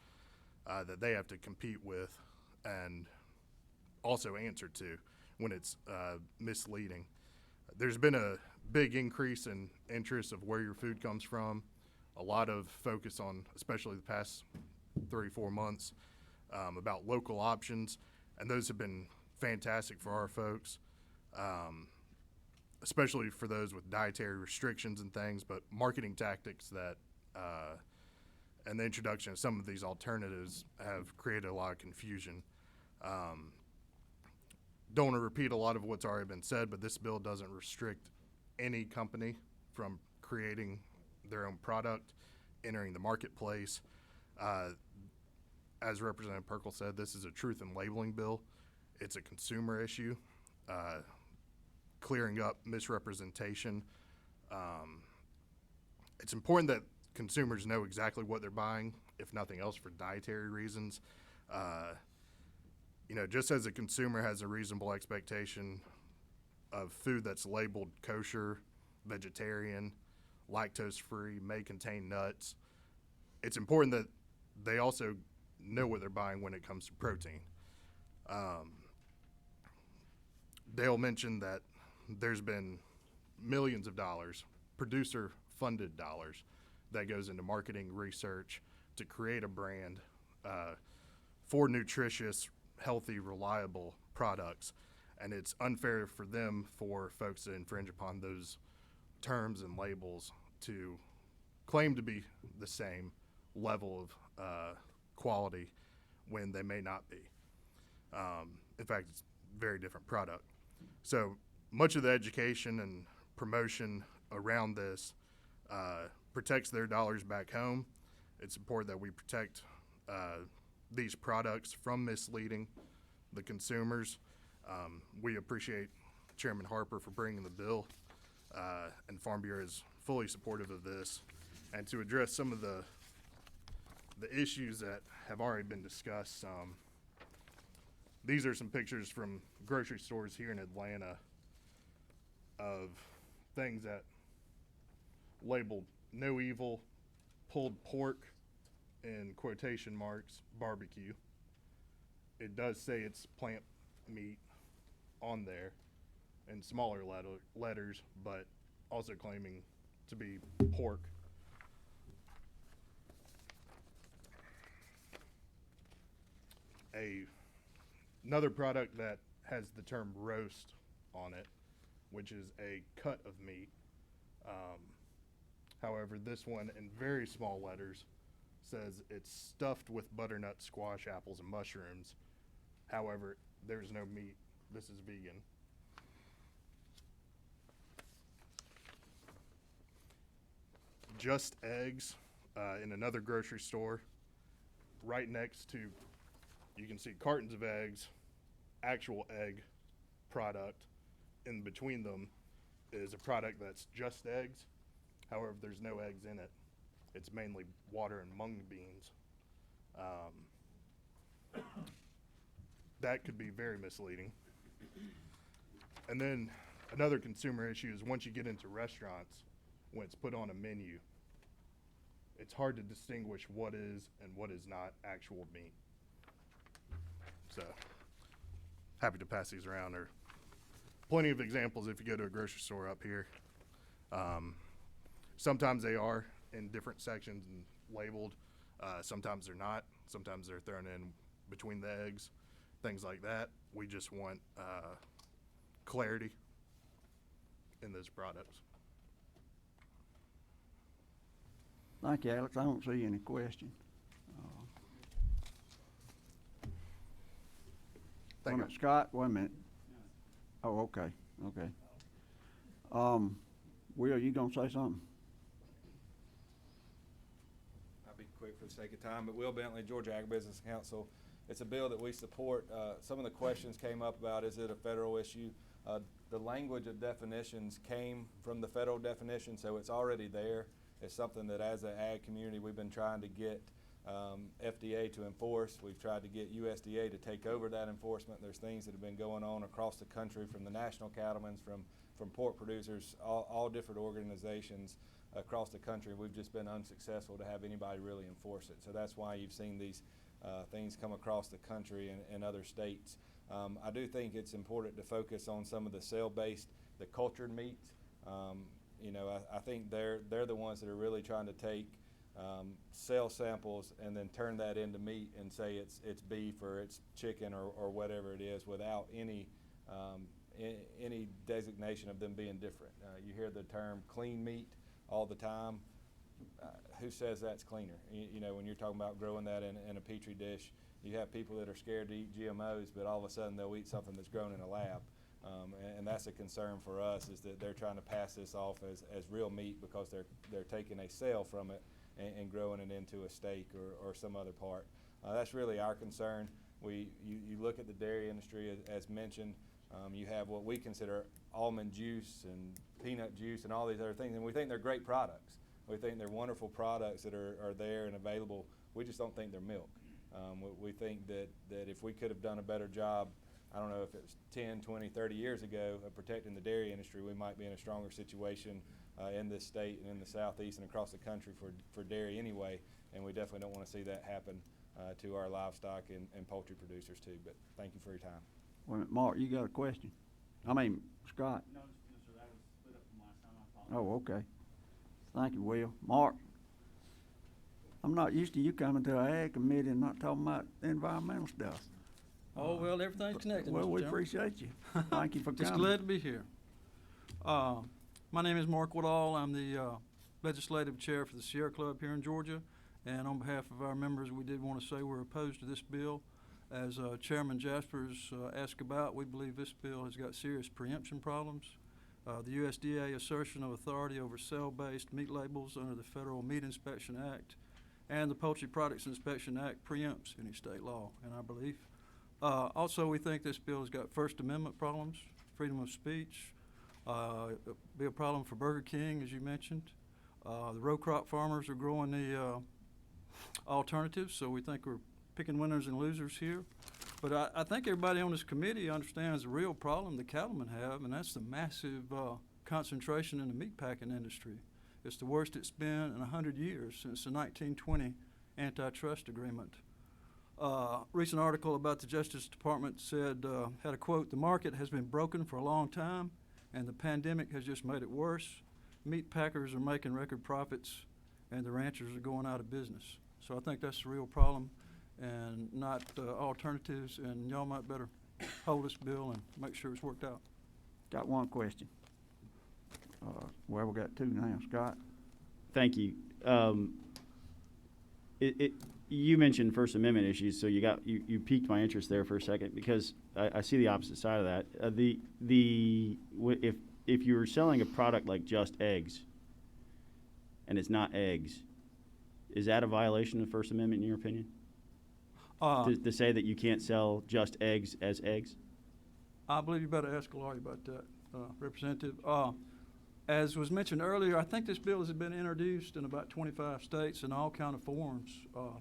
that they have to compete with and also answer to when it's misleading. There's been a big increase in interest of where your food comes from, a lot of focus on, especially the past 3-4 months, about local options, and those have been fantastic for our folks, especially for those with dietary restrictions and things, but marketing tactics that and the introduction of some of these alternatives have created a lot of confusion. Don't want to repeat a lot of what's already been said, but this bill doesn't restrict any company from creating their own product, entering the marketplace. As Representative Pirkle said, this is a truth in labeling bill. It's a consumer issue, clearing up misrepresentation. It's important that consumers know exactly what they're buying, if nothing else for dietary reasons. Just as a consumer has a reasonable expectation of food that's labeled kosher, vegetarian, lactose-free, may contain nuts, it's important that they also know what they're buying when it comes to protein. Dale mentioned that there's been millions of dollars, producer-funded dollars, that goes into marketing research to create a brand for nutritious, healthy, reliable products. And it's unfair for them, for folks that infringe upon those terms and labels, to claim to be the same level of quality when they may not be. In fact, it's a very different product. So much of the education and promotion around this protects their dollars back home. It's important that we protect these products from misleading the consumers. We appreciate Chairman Harper for bringing the bill, and Farm Bureau is fully supportive of this. And to address some of the issues that have already been discussed, these are some pictures from grocery stores here in Atlanta of things that labeled "no evil," pulled pork, in quotation marks, barbecue. It does say it's plant meat on there in smaller letters, but also claiming to be pork. Another product that has the term roast on it, which is a cut of meat. However, this one in very small letters says it's stuffed with butternut squash, apples, and mushrooms. However, there's no meat. This is vegan. Just eggs in another grocery store. Right next to, you can see cartons of eggs, actual egg product. In between them is a product that's just eggs. However, there's no eggs in it. It's mainly water and mung beans. That could be very misleading. And then another consumer issue is once you get into restaurants, when it's put on a menu, it's hard to distinguish what is and what is not actual meat. So, happy to pass these around. There are plenty of examples if you go to a grocery store up here. Sometimes they are in different sections and labeled. Sometimes they're not. Sometimes they're thrown in between the eggs, things like that. We just want clarity in those products. Thank you, Alex. I don't see any question. Thank you. Scott, wait a minute. Oh, okay, okay. Will, you gonna say something? I'll be quick for the sake of time, but Will Bentley, Georgia Agribusiness Council. It's a bill that we support. Some of the questions came up about, is it a federal issue? The language of definitions came from the federal definition, so it's already there. It's something that as an ag community we've been trying to get FDA to enforce. We've tried to get USDA to take over that enforcement. There's things that have been going on across the country from the national cattlemen's, from pork producers, all different organizations across the country. We've just been unsuccessful to have anybody really enforce it. So that's why you've seen these things come across the country and other states. I do think it's important to focus on some of the cell-based, the cultured meats. You know, I think they're the ones that are really trying to take cell samples and then turn that into meat and say it's beef or it's chicken or whatever it is without any designation of them being different. You hear the term clean meat all the time. Who says that's cleaner? You know, when you're talking about growing that in a petri dish, you have people that are scared to eat GMOs, but all of a sudden they'll eat something that's grown in a lab. And that's a concern for us, is that they're trying to pass this off as real meat because they're taking a cell from it and growing it into a steak or some other part. That's really our concern. You look at the dairy industry, as mentioned, you have what we consider almond juice and peanut juice and all these other things, and we think they're great products. We think they're wonderful products that are there and available. We just don't think they're milk. We think that if we could have done a better job, I don't know if it was 10, 20, 30 years ago, of protecting the dairy industry, we might be in a stronger situation in this state and in the southeast and across the country for dairy anyway, and we definitely don't want to see that happen to our livestock and poultry producers too. But thank you for your time. Wait a minute, Mark, you got a question? I mean, Scott? No, sir, that was split up from last time. I apologize. Oh, okay. Thank you, Will. Mark? I'm not used to you coming to our ag committee and not talking about environmental stuff. Oh, well, everything's connected, Well, Mr. we Chairman. appreciate you. Thank you for Just coming. glad to be here. My name is Mark Woodall. I'm the legislative chair for the Sierra Club here in Georgia. And on behalf of our members, we did want to say we're opposed to this bill. As Chairman Jasperse asked about, we believe this bill has got serious preemption problems. The USDA assertion of authority over cell-based meat labels under the Federal Meat Inspection Act and the Poultry Products Inspection Act preempts any state law, in our belief. Also, we think this bill has got First Amendment problems, freedom of speech, be a problem for Burger King, as you mentioned. The row crop farmers are growing the alternatives, so we think we're picking winners and losers here. But I think everybody on this committee understands the real problem the cattlemen have, and that's the massive concentration in the meat packing industry. It's the worst it's been in 100 years since the 1920 antitrust agreement. Recent article about the Justice Department said, had a quote, "The market has been broken for a long time, and the pandemic has just made it worse. Meat packers are making record profits, and the ranchers are going out of business." So I think that's the real problem, and not alternatives, and y'all might better hold this bill and make sure it's worked out. Got one question. Well, we got two now. Scott? Thank you. You mentioned First Amendment issues, so you piqued my interest there for a second, because I see the opposite side of that. If you're selling a product like Just Eggs, and it's not eggs, is that a violation of the First Amendment in your opinion? To say that you can't sell just eggs as eggs? I believe you better ask a lawyer about that, Representative. As was mentioned earlier, I think this bill has been introduced in about 25 states in all kind of forms.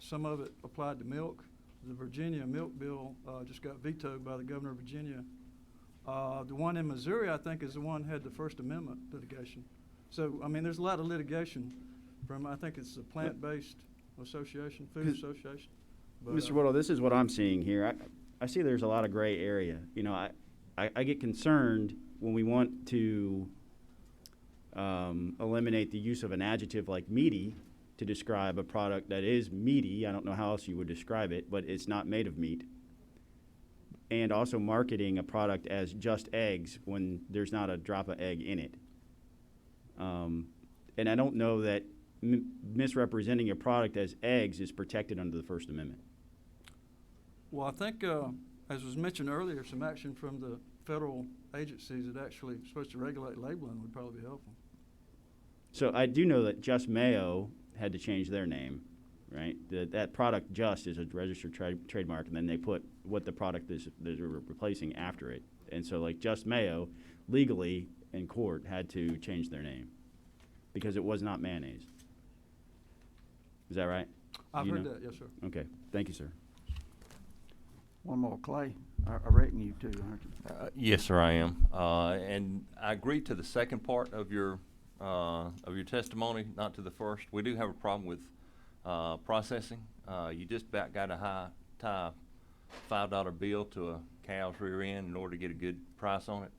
Some of it applied to milk. The Virginia milk bill just got vetoed by the governor of Virginia. The one in Missouri, I think, is the one that had the First Amendment litigation. So, I mean, there's a lot of litigation from, I think it's the plant-based association, food association. But, Mr. Whittle, this is what I'm seeing here. I see there's a lot of gray area. You know, I get concerned when we want to eliminate the use of an adjective like meaty to describe a product that is meaty. I don't know how else you would describe it, but it's not made of meat. And also marketing a product as just eggs when there's not a drop of egg in it. And I don't know that misrepresenting a product as eggs is protected under the First Amendment. Well, I think, as was mentioned earlier, some action from the federal agencies that actually are supposed to regulate labeling would probably be helpful. So I do know that Just Mayo had to change their name, right? That product Just is a registered trademark, and then they put what the product is they're replacing after it. And so like Just Mayo, legally in court, had to change their name because it was not mayonnaise. Is that right? I've heard that, yes, sir. Okay, thank you, sir. One more, Clay. I reckon you too, aren't you? Yes, sir, I am. And I agree to the second part of your testimony, not to the first. We do have a problem with processing. You just about got to tie a $5 bill to a cow's rear end in order to get a good price on it,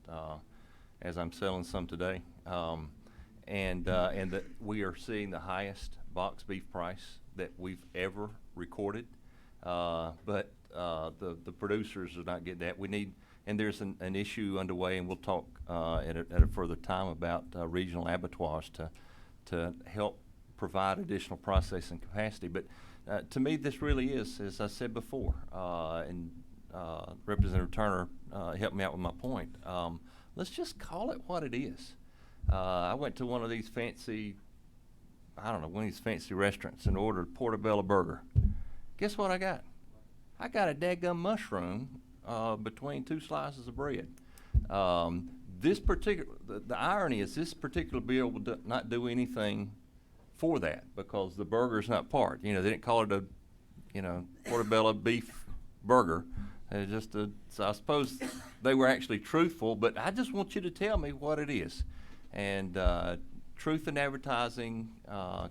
as I'm selling some today. And that we are seeing the highest box beef price that we've ever recorded. But the producers are not getting that. We need, and there's an issue underway, and we'll talk at a further time about regional abattoirs to help provide additional processing capacity. But to me, this really is, as I said before, and Representative Turner helped me out with my point. Let's just call it what it is. I went to one of these fancy, one of these fancy restaurants and ordered a portobello burger. Guess what I got? I got a daggum mushroom between two slices of bread. The irony is this particular bill will not do anything for that because the burger's not part. You know, they didn't call it a, portobello beef burger. So I suppose they were actually truthful, but I just want you to tell me what it is. And truth in advertising,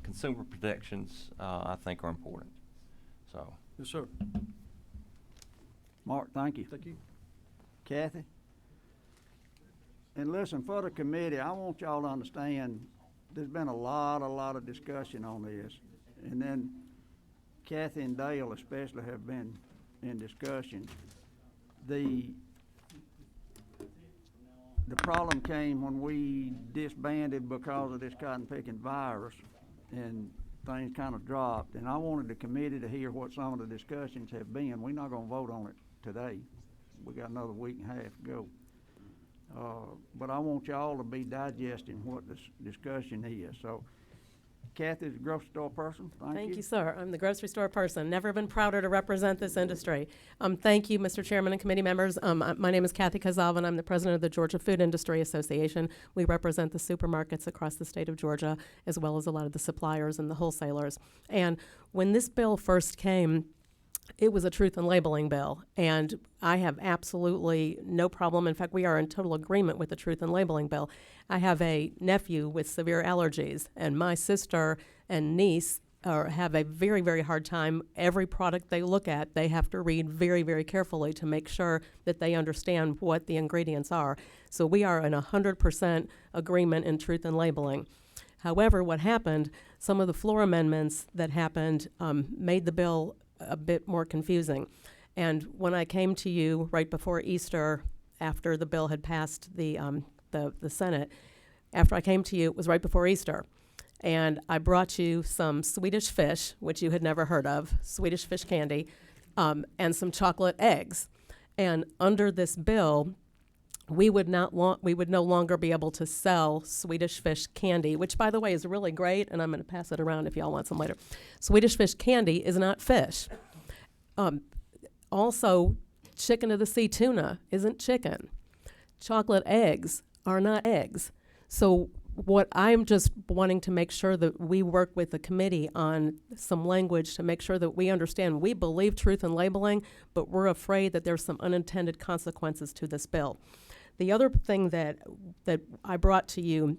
consumer protections, I think are important. So. Yes, sir. Mark, thank you. Thank you. Kathy? And listen, for the committee, I want y'all to understand there's been a lot of discussion on this. And then Kathy and Dale especially have been in discussion. The problem came when we disbanded because of this cotton picking virus, and things kind of dropped. And I wanted the committee to hear what some of the discussions have been. We're not going to vote on it today. We got another week and a half to go. But I want y'all to be digesting what this discussion is. So, Kathy's a grocery store person. Thank you, sir. I'm the grocery store person. Never been prouder to represent this industry. Thank you, Mr. Chairman and committee members. My name is Kathy Kazalvan. I'm the president of the Georgia Food Industry Association. We represent the supermarkets across the state of Georgia, as well as a lot of the suppliers and the wholesalers. And when this bill first came, it was a truth in labeling bill, and I have absolutely no problem. In fact, we are in total agreement with the truth in labeling bill. I have a nephew with severe allergies, and my sister and niece have a very, very hard time. Every product they look at, they have to read very, very carefully to make sure that they understand what the ingredients are. So we are in 100% agreement in truth in labeling. However, what happened, some of the floor amendments that happened made the bill a bit more confusing. And when I came to you right before Easter, after the bill had passed the Senate, after I came to you, it was right before Easter. and I brought you some Swedish fish, which you had never heard of, Swedish fish candy, and some chocolate eggs. And under this bill, we would no longer be able to sell Swedish fish candy, which, by the way, is really great, and I'm going to pass it around if y'all want some later. Swedish fish candy is not fish. Also, chicken of the sea tuna isn't chicken. Chocolate eggs are not eggs. So what I'm just wanting to make sure that we work with the committee on some language to make sure that we understand we believe truth in labeling, but we're afraid that there's some unintended consequences to this bill. The other thing that I brought to you,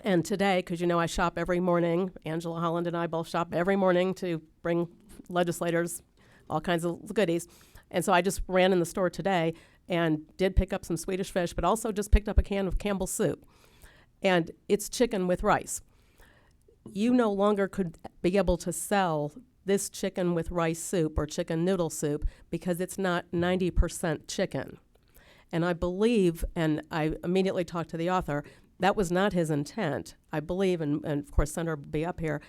and today, because you know I shop every morning, Angela Holland and I both shop every morning to bring legislators all kinds of goodies. And so I just ran in the store today and did pick up some Swedish fish, but also just picked up a can of Campbell's soup. And it's chicken with rice. You no longer could be able to sell this chicken with rice soup or chicken noodle soup because it's not 90% chicken. And I believe, and I immediately talked to the author, that was not his intent. I believe, and of course Senator will be up here,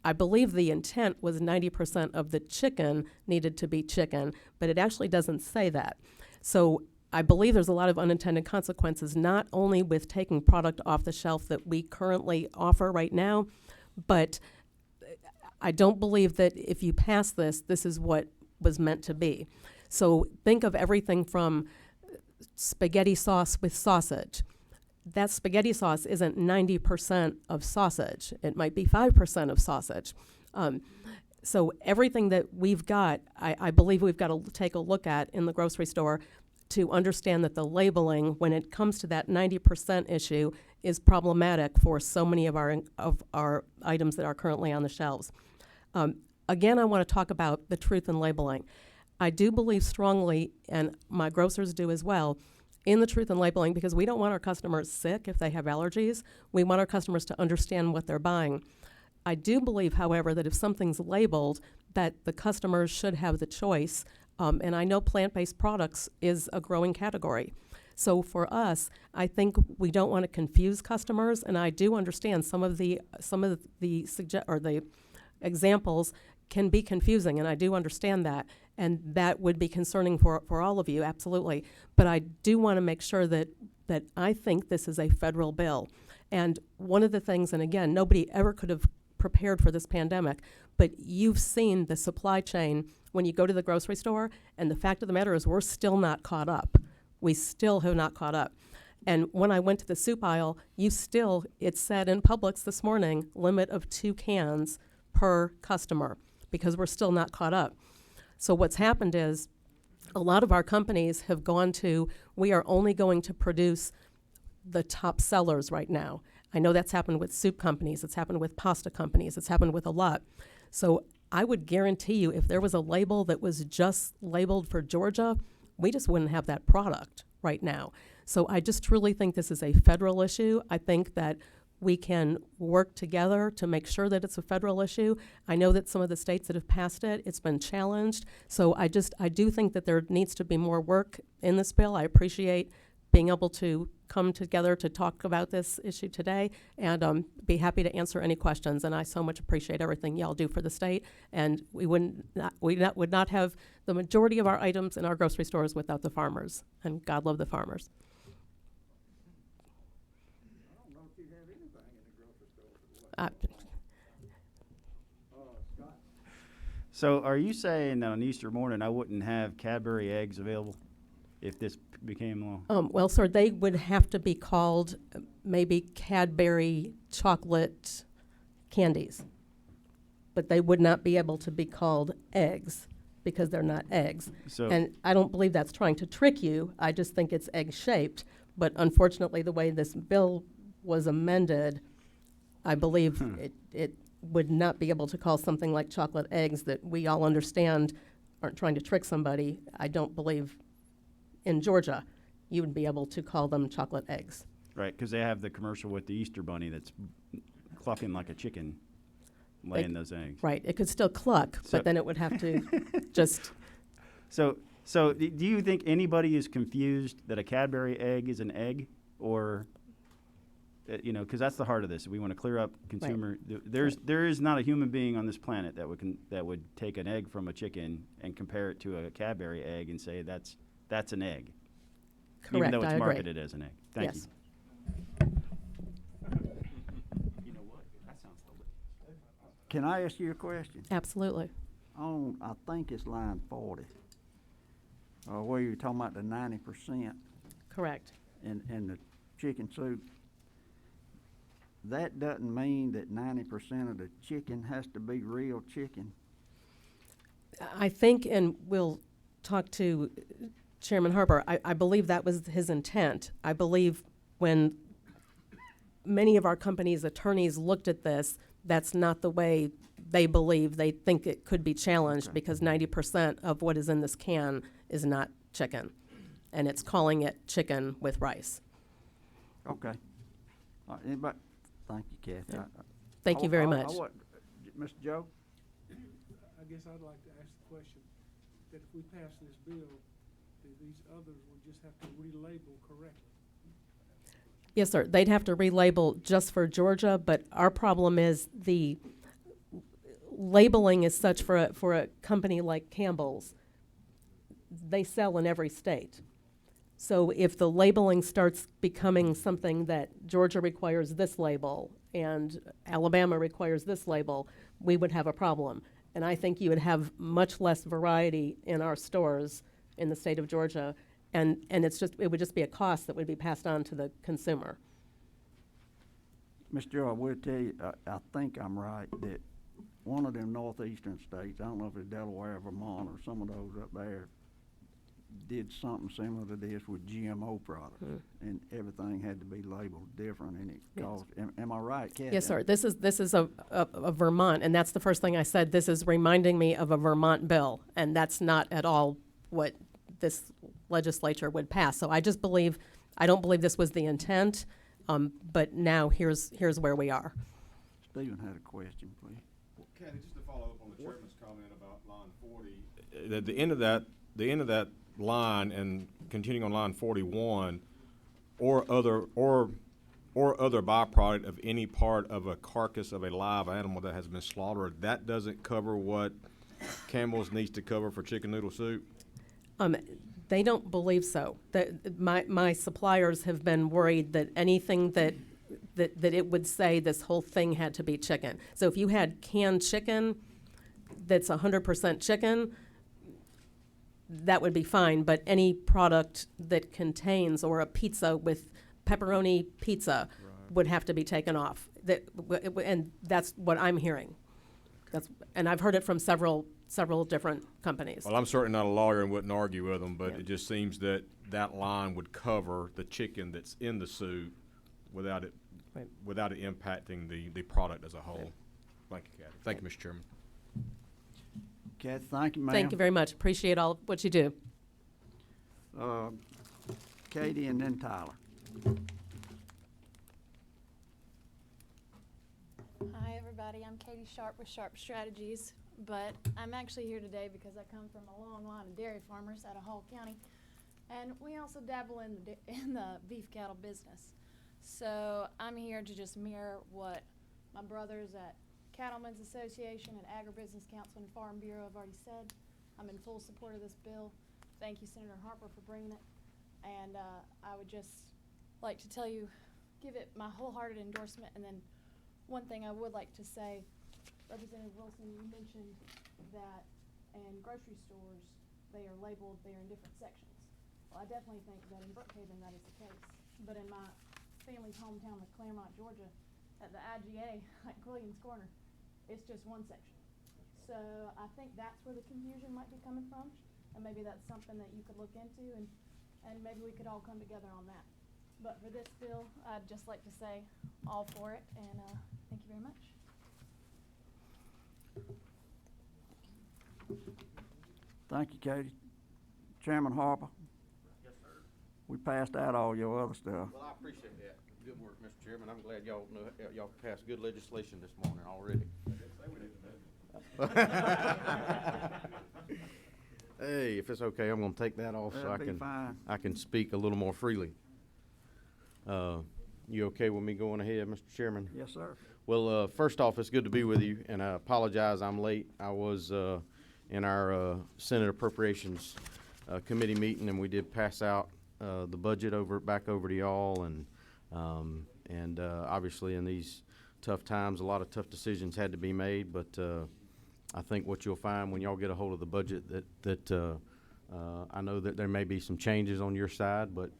I believe the intent was 90% of the chicken needed to be chicken, but it actually doesn't say that. So I believe there's a lot of unintended consequences, not only with taking product off the shelf that we currently offer right now, but I don't believe that if you pass this, this is what was meant to be. So think of everything from spaghetti sauce with sausage. That spaghetti sauce isn't 90% of sausage. It might be 5% of sausage. So everything that we've got, I believe we've got to take a look at in the grocery store to understand that the labeling, when it comes to that 90% issue, is problematic for so many of our items that are currently on the shelves. Again, I want to talk about the truth in labeling. I do believe strongly, and my grocers do as well, in the truth in labeling because we don't want our customers sick if they have allergies. We want our customers to understand what they're buying. I do believe, however, that if something's labeled, that the customers should have the choice. And I know plant-based products is a growing category. So for us, I think we don't want to confuse customers, and I do understand some of the examples can be confusing, and I do understand that, and that would be concerning for all of you, absolutely. But I do want to make sure that I think this is a federal bill. And one of the things, and again, nobody ever could have prepared for this pandemic, but you've seen the supply chain when you go to the grocery store, and the fact of the matter is we're still not caught up. We still have not caught up. And when I went to the soup aisle, it said in Publix this morning, limit of 2 cans per customer, because we're still not caught up. So what's happened is a lot of our companies have gone to, we are only going to produce the top sellers right now. I know that's happened with soup companies, it's happened with pasta companies, it's happened with a lot. So I would guarantee you if there was a label that was just labeled for Georgia, we just wouldn't have that product right now. So I just truly think this is a federal issue. I think that we can work together to make sure that it's a federal issue. I know that some of the states that have passed it, it's been challenged. So I do think that there needs to be more work in this bill. I appreciate being able to come together to talk about this issue today, and be happy to answer any questions. And I so much appreciate everything y'all do for the state. And we would not have the majority of our items in our grocery stores without the farmers. And God love the farmers. I don't know if you have anything in the grocery store. Scott? So are you saying that on Easter morning I wouldn't have Cadbury eggs available if this became law? Well, sir, they would have to be called maybe Cadbury chocolate candies, but they would not be able to be called eggs because they're not eggs. So, and I don't believe that's trying to trick you. I just think it's egg-shaped. But unfortunately, the way this bill was amended, I believe it would not be able to call something like chocolate eggs that we all understand aren't trying to trick somebody. I don't believe in Georgia you would be able to call them chocolate eggs. Right, because they have the commercial with the Easter bunny that's clucking like a chicken, laying those eggs. Right, it could still cluck, but then it would have to just... So do you think anybody is confused that a Cadbury egg is an egg, or You know, because that's the heart of this. We want to clear up consumer. There is not a human being on this planet that would take an egg from a chicken and compare it to a Cadbury egg and say that's an egg. Correct, Even though it's I agree. marketed as an egg. Thank Yes. you. You know what? That sounds delicious. Can I ask you a question? Absolutely. On, I think it's line 40, where you're talking about the 90% Correct. in the chicken soup. That doesn't mean that 90% of the chicken has to be real chicken. I think, and we'll talk to Chairman Harper, I believe that was his intent. I believe when many of our company's attorneys looked at this, that's not the way they believe. They think it could be challenged because 90% of what is in this can is not chicken. And it's calling it chicken with rice. Okay. Anybody? Thank you, Kathy. Thank you very much. Mr. Joe? I guess I'd like to ask the question, that if we pass this bill, that these others will just have to relabel correctly. Yes, sir. They'd have to relabel just for Georgia, but our problem is the labeling is such for a company like Campbell's. They sell in every state. So if the labeling starts becoming something that Georgia requires this label and Alabama requires this label, we would have a problem. And I think you would have much less variety in our stores in the state of Georgia, and it would just be a cost that would be passed on to the consumer. Mr. Joe, I will tell you, I think I'm right, that one of them northeastern states, I don't know if it's Delaware, Vermont, or some of those up there, did something similar to this with GMO products, and everything had to be labeled different, and it caused. Am I right, Kathy? Yes, sir. This is a Vermont, and that's the first thing I said. This is reminding me of a Vermont bill, and that's not at all what this legislature would pass. So I don't believe this was the intent, but now here's where we are. Stephen had a question, please. Well, Kathy, just to follow up on the chairman's comment about line 40, at the end of that line and continuing on line 41, or other byproduct of any part of a carcass of a live animal that has been slaughtered, that doesn't cover what Campbell's needs to cover for chicken noodle soup? They don't believe so. That my suppliers have been worried that anything that it would say this whole thing had to be chicken. So if you had canned chicken that's 100% chicken, that would be fine, but any product that contains, or a pizza with pepperoni pizza would have to be taken off. And that's what I'm hearing. And I've heard it from several different companies. Well, I'm certainly not a lawyer and wouldn't argue with them, but it just seems that line would cover the chicken that's in the soup without it impacting the product as a whole. Thank you, Kathy. Thank you, Mr. Chairman. Kathy, thank you, ma'am. Thank you very much. Appreciate all what you do. Katie and then Tyler. Hi, everybody. I'm Katie Sharp with Sharp Strategies, but I'm actually here today because I come from a long line of dairy farmers out of Hall County, and we also dabble in the beef cattle business. So I'm here to just mirror what my brothers at Cattlemen's Association and Agribusiness Council and Farm Bureau have already said. I'm in full support of this bill. Thank you, Senator Harper, for bringing it. And I would just like to tell you, give it my wholehearted endorsement. And then one thing I would like to say, Representative Wilson, you mentioned that in grocery stores, they are labeled, they're in different sections. Well, I definitely think that in Brookhaven that is the case. But in my family's hometown of Claremont, Georgia, at the IGA, like Williams Corner, it's just one section. So I think that's where the confusion might be coming from, and maybe that's something that you could look into, and maybe we could all come together on that. But for this bill, I'd just like to say all for it, and thank you very much. Thank you, Katie. Chairman Harper. Yes, sir. We passed out all your other stuff. Well, I appreciate that. Good work, Mr. Chairman. I'm glad y'all passed good legislation this morning already. Hey, if it's okay, I'm going to take that off so That'd be fine. I can speak a little more freely. You okay with me going ahead, Mr. Chairman? Yes, sir. Well, first off, it's good to be with you, and I apologize I'm late. I was in our Senate Appropriations Committee meeting, and we did pass out the budget back over to y'all, and obviously in these tough times, a lot of tough decisions had to be made, but I think what you'll find when y'all get a hold of the budget that I know that there may be some changes on your side, but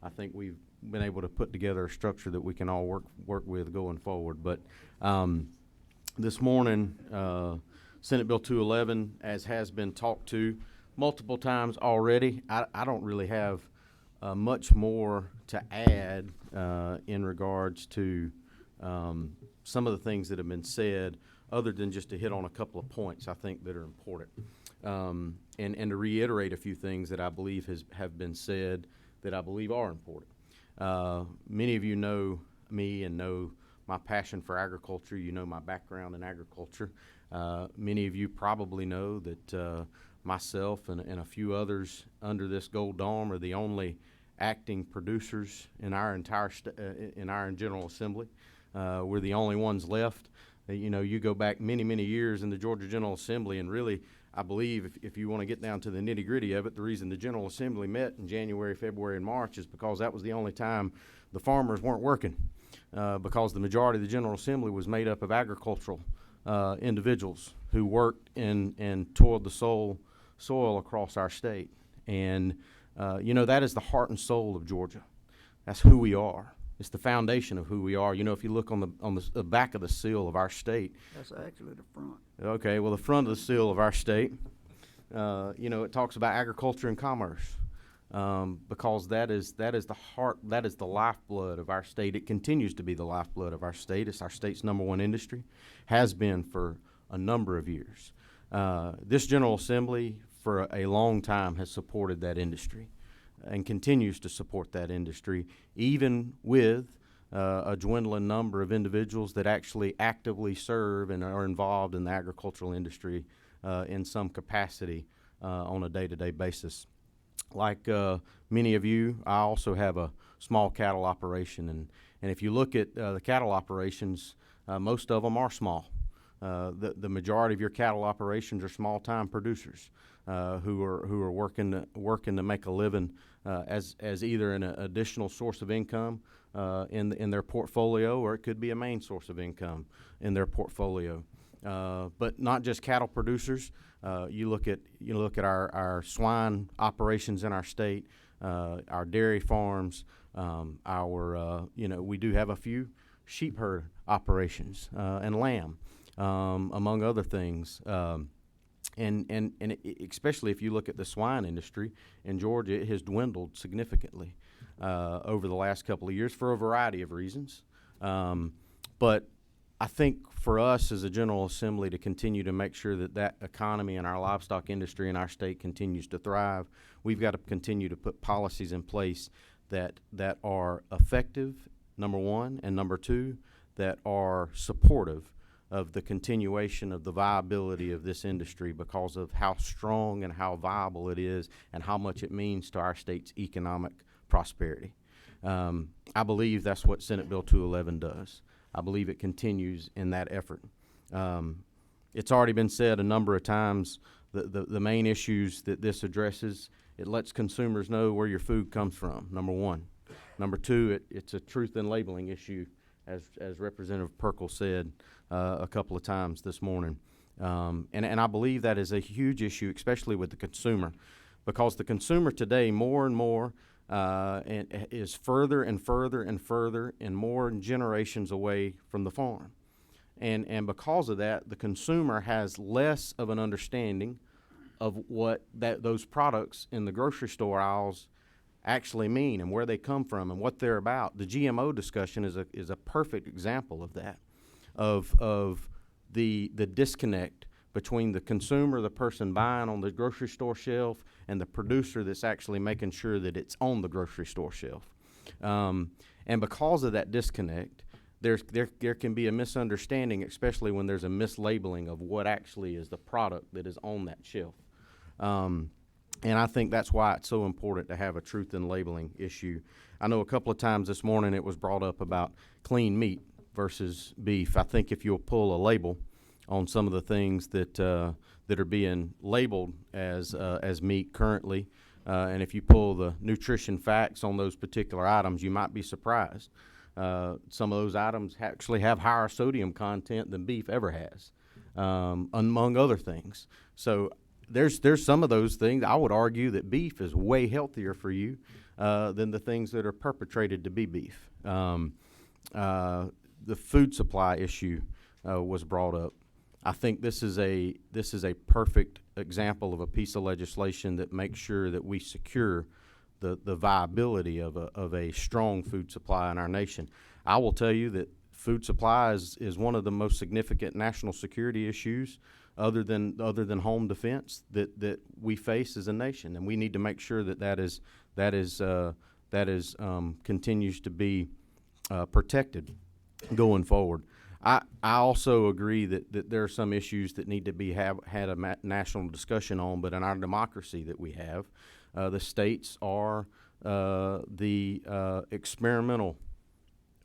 I think we've been able to put together a structure that we can all work with going forward. But this morning, Senate Bill 211, as has been talked to multiple times already, I don't really have much more to add in regards to some of the things that have been said, other than just to hit on a couple of points I think that are important, and to reiterate a few things that I believe have been said that I believe are important. Many of you know me and know my passion for agriculture. You know my background in agriculture. Many of you probably know that myself and a few others under this gold dome are the only acting producers in our entire in our General Assembly. We're the only ones left. You know, you go back many, many years in the Georgia General Assembly, and really, I believe if you want to get down to the nitty-gritty of it, the reason the General Assembly met in January, February, and March is because that was the only time the farmers weren't working, because the majority of the General Assembly was made up of agricultural individuals who worked and toiled the soil across our state. And, you know, that is the heart and soul of Georgia. That's who we are. It's the foundation of who we are. You know, if you look on the back of the seal of our state. That's actually the front. Okay, well, the front of the seal of our state, you know, it talks about agriculture and commerce, because that is the heart, that is the lifeblood of our state. It continues to be the lifeblood of our state. It's our state's #1 industry, has been for a number of years. This General Assembly, for a long time, has supported that industry and continues to support that industry, even with a dwindling number of individuals that actually actively serve and are involved in the agricultural industry in some capacity on a day-to-day basis. Like many of you, I also have a small cattle operation, and if you look at the cattle operations, most of them are small. The majority of your cattle operations are small-time producers who are working to make a living as either an additional source of income in their portfolio, or it could be a main source of income in their portfolio. But not just cattle producers. You look at our swine operations in our state, our dairy farms, we do have a few sheep herd operations and lamb, among other things. And especially if you look at the swine industry in Georgia, it has dwindled significantly over the last couple of years for a variety of reasons. But I think for us as a General Assembly to continue to make sure that economy and our livestock industry in our state continues to thrive, we've got to continue to put policies in place that are effective, number one, and number two, that are supportive of the continuation of the viability of this industry because of how strong and how viable it is and how much it means to our state's economic prosperity. I believe that's what Senate Bill 211 does. I believe it continues in that effort. It's already been said a number of times, the main issues that this addresses, it lets consumers know where your food comes from, number one. Number two, it's a truth in labeling issue, as Representative Pirkle said a couple of times this morning. And I believe that is a huge issue, especially with the consumer, because the consumer today more and more is further and further and further and more generations away from the farm. And because of that, the consumer has less of an understanding of what those products in the grocery store aisles actually mean and where they come from and what they're about. The GMO discussion is a perfect example of that, of the disconnect between the consumer, the person buying on the grocery store shelf, and the producer that's actually making sure that it's on the grocery store shelf. And because of that disconnect, there can be a misunderstanding, especially when there's a mislabeling of what actually is the product that is on that shelf. And I think that's why it's so important to have a truth in labeling issue. I know a couple of times this morning it was brought up about clean meat versus beef. I think if you'll pull a label on some of the things that that are being labeled as meat currently, and if you pull the nutrition facts on those particular items, you might be surprised. Some of those items actually have higher sodium content than beef ever has, among other things. So there's some of those things. I would argue that beef is way healthier for you than the things that are perpetrated to be beef. The food supply issue was brought up. I think this is a perfect example of a piece of legislation that makes sure that we secure the viability of a strong food supply in our nation. I will tell you that food supply is one of the most significant national security issues other than home defense that we face as a nation, and we need to make sure that continues to be protected going forward. I also agree that there are some issues that need to be had a national discussion on, but in our democracy that we have, the states are the experimental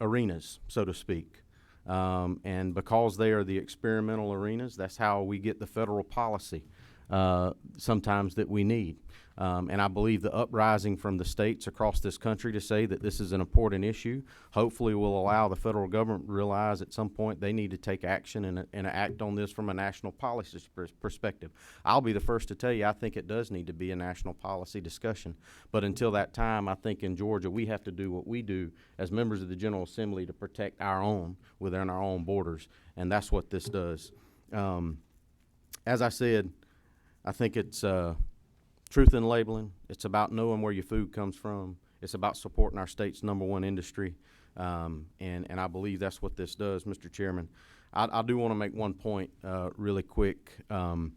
arenas, so to speak. And because they are the experimental arenas, that's how we get the federal policy sometimes that we need. And I believe the uprising from the states across this country to say that this is an important issue hopefully will allow the federal government to realize at some point they need to take action and act on this from a national policy perspective. I'll be the first to tell you I think it does need to be a national policy discussion. But until that time, I think in Georgia we have to do what we do as members of the General Assembly to protect our own within our own borders, and that's what this does. As I said, I think it's truth in labeling. It's about knowing where your food comes from. It's about supporting our state's #1 industry, and I believe that's what this does, Mr. Chairman. I do want to make one point really quick, and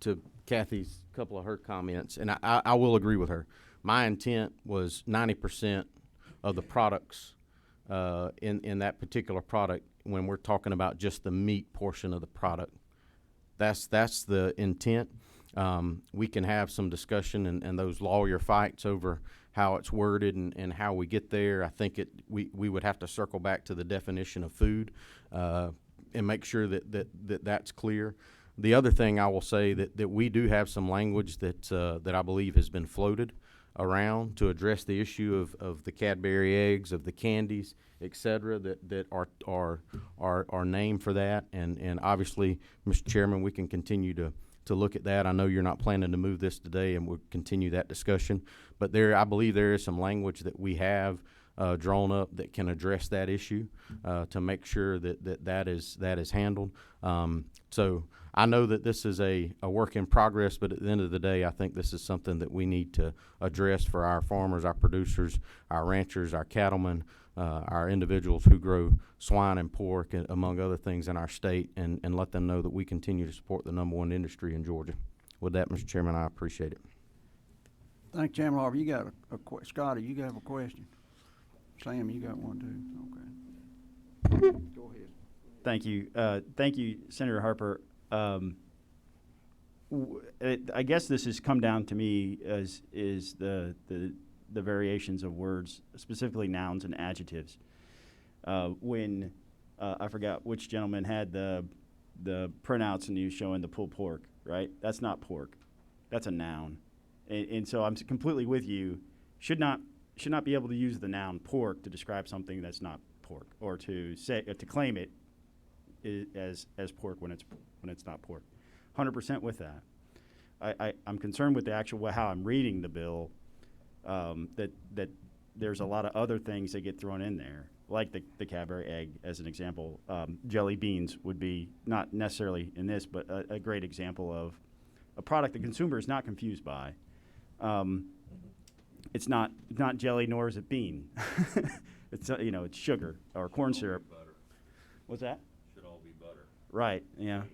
to Kathy's couple of her comments, and I will agree with her. My intent was 90% of the products in that particular product when we're talking about just the meat portion of the product. That's the intent. We can have some discussion and those lawyer fights over how it's worded and how we get there. I think we would have to circle back to the definition of food and make sure that's clear. The other thing I will say that we do have some language that I believe has been floated around to address the issue of the Cadbury eggs, of the candies, et cetera, that are named for that. And obviously, Mr. Chairman, we can continue to look at that. I know you're not planning to move this today, and we'll continue that discussion. But I believe there is some language that we have drawn up that can address that issue to make sure that is handled. So I know that this is a work in progress, but at the end of the day, I think this is something that we need to address for our farmers, our producers, our ranchers, our cattlemen, our individuals who grow swine and pork, among other things in our state, and let them know that we continue to support the #1 industry in Georgia. With that, Mr. Chairman, I appreciate it. Thank you, Chairman Harvey. You got Scotty, you have a question? Sam, you got one too? Okay. Go ahead. Thank you. Thank you, Senator Harper. I guess this has come down to me as is the variations of words, specifically nouns and adjectives. When I forgot which gentleman had the printouts and he was showing the pulled pork, right? That's not pork. That's a noun. And so I'm completely with you. Should not be able to use the noun pork to describe something that's not pork, or to claim it as pork when it's not pork. 100% with that. I'm concerned with the actual how I'm reading the bill. That there's a lot of other things that get thrown in there, like the Cadbury egg as an example. Jelly beans would be not necessarily in this, but a great example of a product the consumer is not confused by. It's not jelly, nor is it bean. It's it's sugar or corn syrup. Butter. What's that? Should all be butter. Right. Yeah.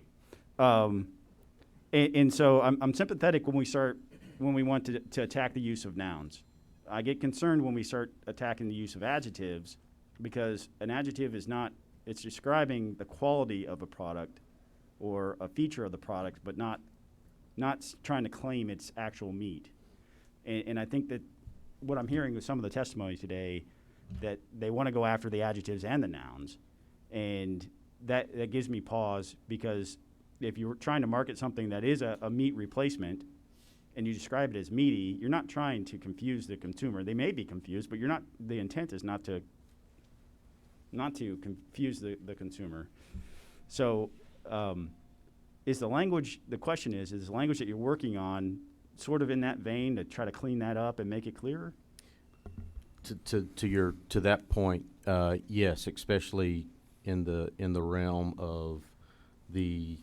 And so I'm sympathetic when we want to attack the use of nouns. I get concerned when we start attacking the use of adjectives, because an adjective it's describing the quality of a product or a feature of the product, but not not trying to claim it's actual meat. And I think that what I'm hearing with some of the testimony today, that they want to go after the adjectives and the nouns, and that gives me pause, because if you're trying to market something that is a meat replacement and you describe it as meaty, you're not trying to confuse the consumer. They may be confused, but the intent is not to confuse the consumer. So is the language, the question is the language that you're working on sort of in that vein to try to clean that up and make it clearer? To that point, yes, especially in the realm of the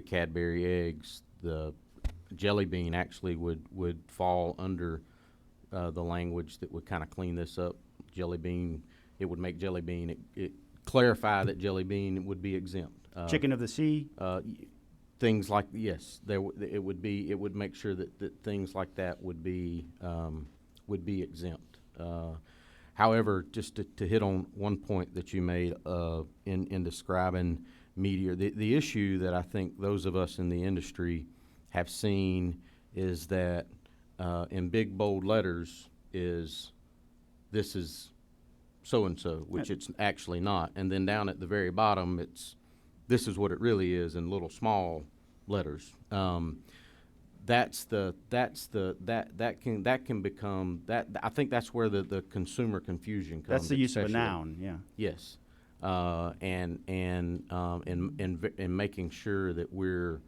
Cadbury eggs, the jelly bean actually would fall under the language that would kind of clean this up. Jelly bean, it would make jelly bean, it clarify that jelly bean would be exempt. Chicken of the sea? Things like, yes, it would make sure that things like that would be exempt. However, just to hit on one point that you made in describing media, the issue that I think those of us in the industry have seen is that in big bold letters is this is so-and-so, which it's actually not. And then down at the very bottom, this is what it really is in little small letters. That can become that. I think that's where the consumer confusion comes. That's the use of a noun, yeah. Yes, and making sure that we're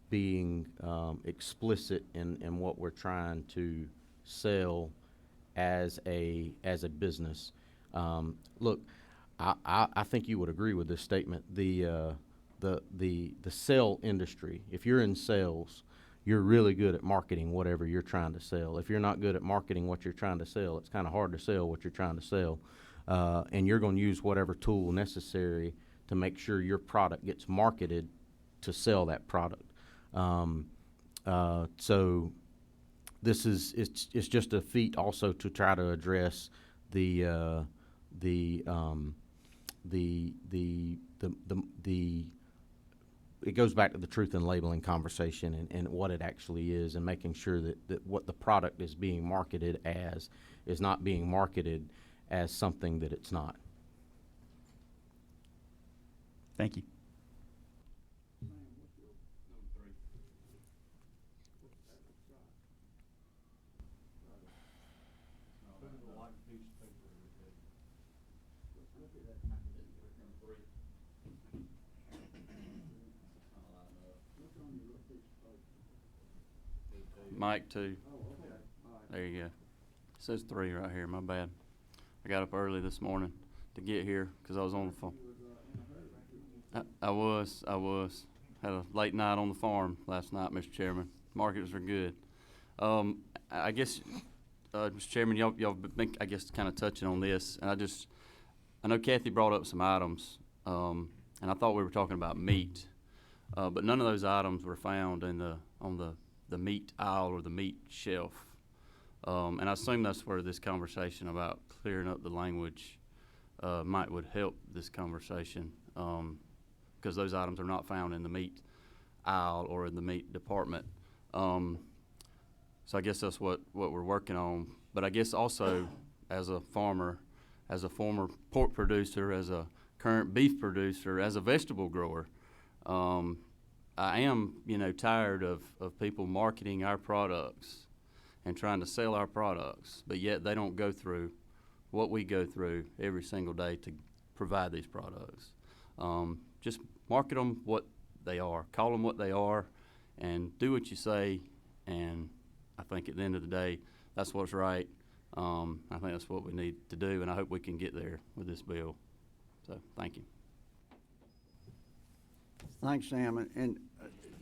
being explicit in what we're trying to sell as a business. Look, I think you would agree with this statement. The sale industry, if you're in sales, you're really good at marketing whatever you're trying to sell. If you're not good at marketing what you're trying to sell, it's kind of hard to sell what you're trying to sell. And you're going to use whatever tool necessary to make sure your product gets marketed to sell that product. So this it's just a feat also to try to address the it goes back to the truth in labeling conversation and what it actually is, and making sure that what the product is being marketed as is not being marketed as something that it's not. Thank you. Mike 2. There you go. It says 3 right here. My bad. I got up early this morning to get here because I was on the phone. I was. Had a late night on the farm last night, Mr. Chairman. Markets are good. I guess, Mr. Chairman, y'all been, I guess, kind of touching on this, and I know Kathy brought up some items, and I thought we were talking about meat, but none of those items were found on the meat aisle or the meat shelf. And I assume that's where this conversation about clearing up the language would help this conversation, because those items are not found in the meat aisle or in the meat department. So I guess that's what we're working on. But I guess also as a farmer, as a former pork producer, as a current beef producer, as a vegetable grower, I am, tired of people marketing our products and trying to sell our products, but yet they don't go through what we go through every single day to provide these products. Just market them what they are, call them what they are, and do what you say. And I think at the end of the day, that's what's right. I think that's what we need to do, and I hope we can get there with this bill. So, thank you. Thanks, Sam. And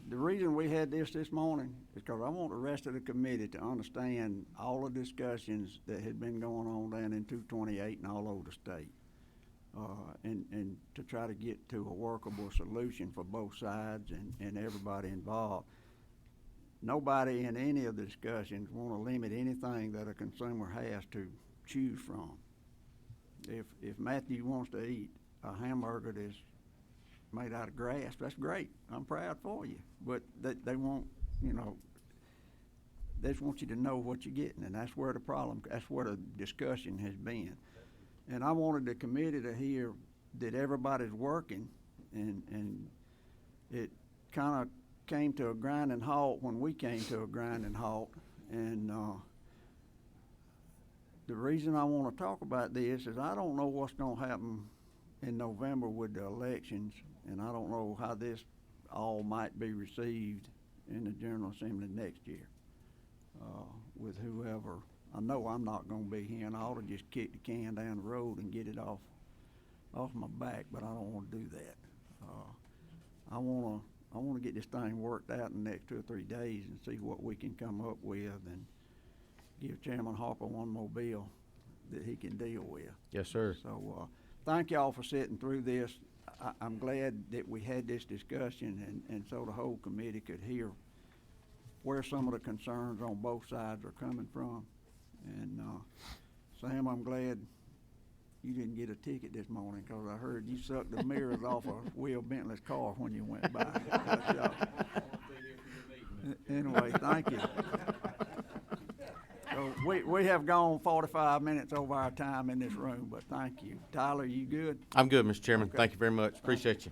the reason we had this morning is because I want the rest of the committee to understand all the discussions that had been going on down in 228 and all over the state, and to try to get to a workable solution for both sides and everybody involved. Nobody in any of the discussions want to limit anything that a consumer has to choose from. If Matthew wants to eat a hamburger that's made out of grass. That's great. I'm proud for you. But they want, you know, they just want you to know what you're getting, and that's where the discussion has been. And I wanted the committee to hear that everybody's working, and it kind of came to a grinding halt when we came to a grinding halt. And the reason I want to talk about this is I don't know what's going to happen in November with the elections, and I don't know how this all might be received in the General Assembly next year with whoever. I know I'm not going to be here, and I ought to just kick the can down the road and get it off my back, but I don't want to do that. I want to get this thing worked out in the next 2 or 3 days and see what we can come up with, and give Chairman Harper one more bill that he can deal with. Yes, sir. So thank y'all for sitting through this. I'm glad that we had this discussion, and so the whole committee could hear where some of the concerns on both sides are coming from. And Sam, I'm glad you didn't get a ticket this morning, because I heard you sucked the mirrors off of Will Bentley's car when you went by. Anyway, thank you. So we have gone 45 minutes over our time in this room, but thank you. Tyler, you good? I'm good, Mr. Chairman. Okay. Thank you very much. Appreciate you.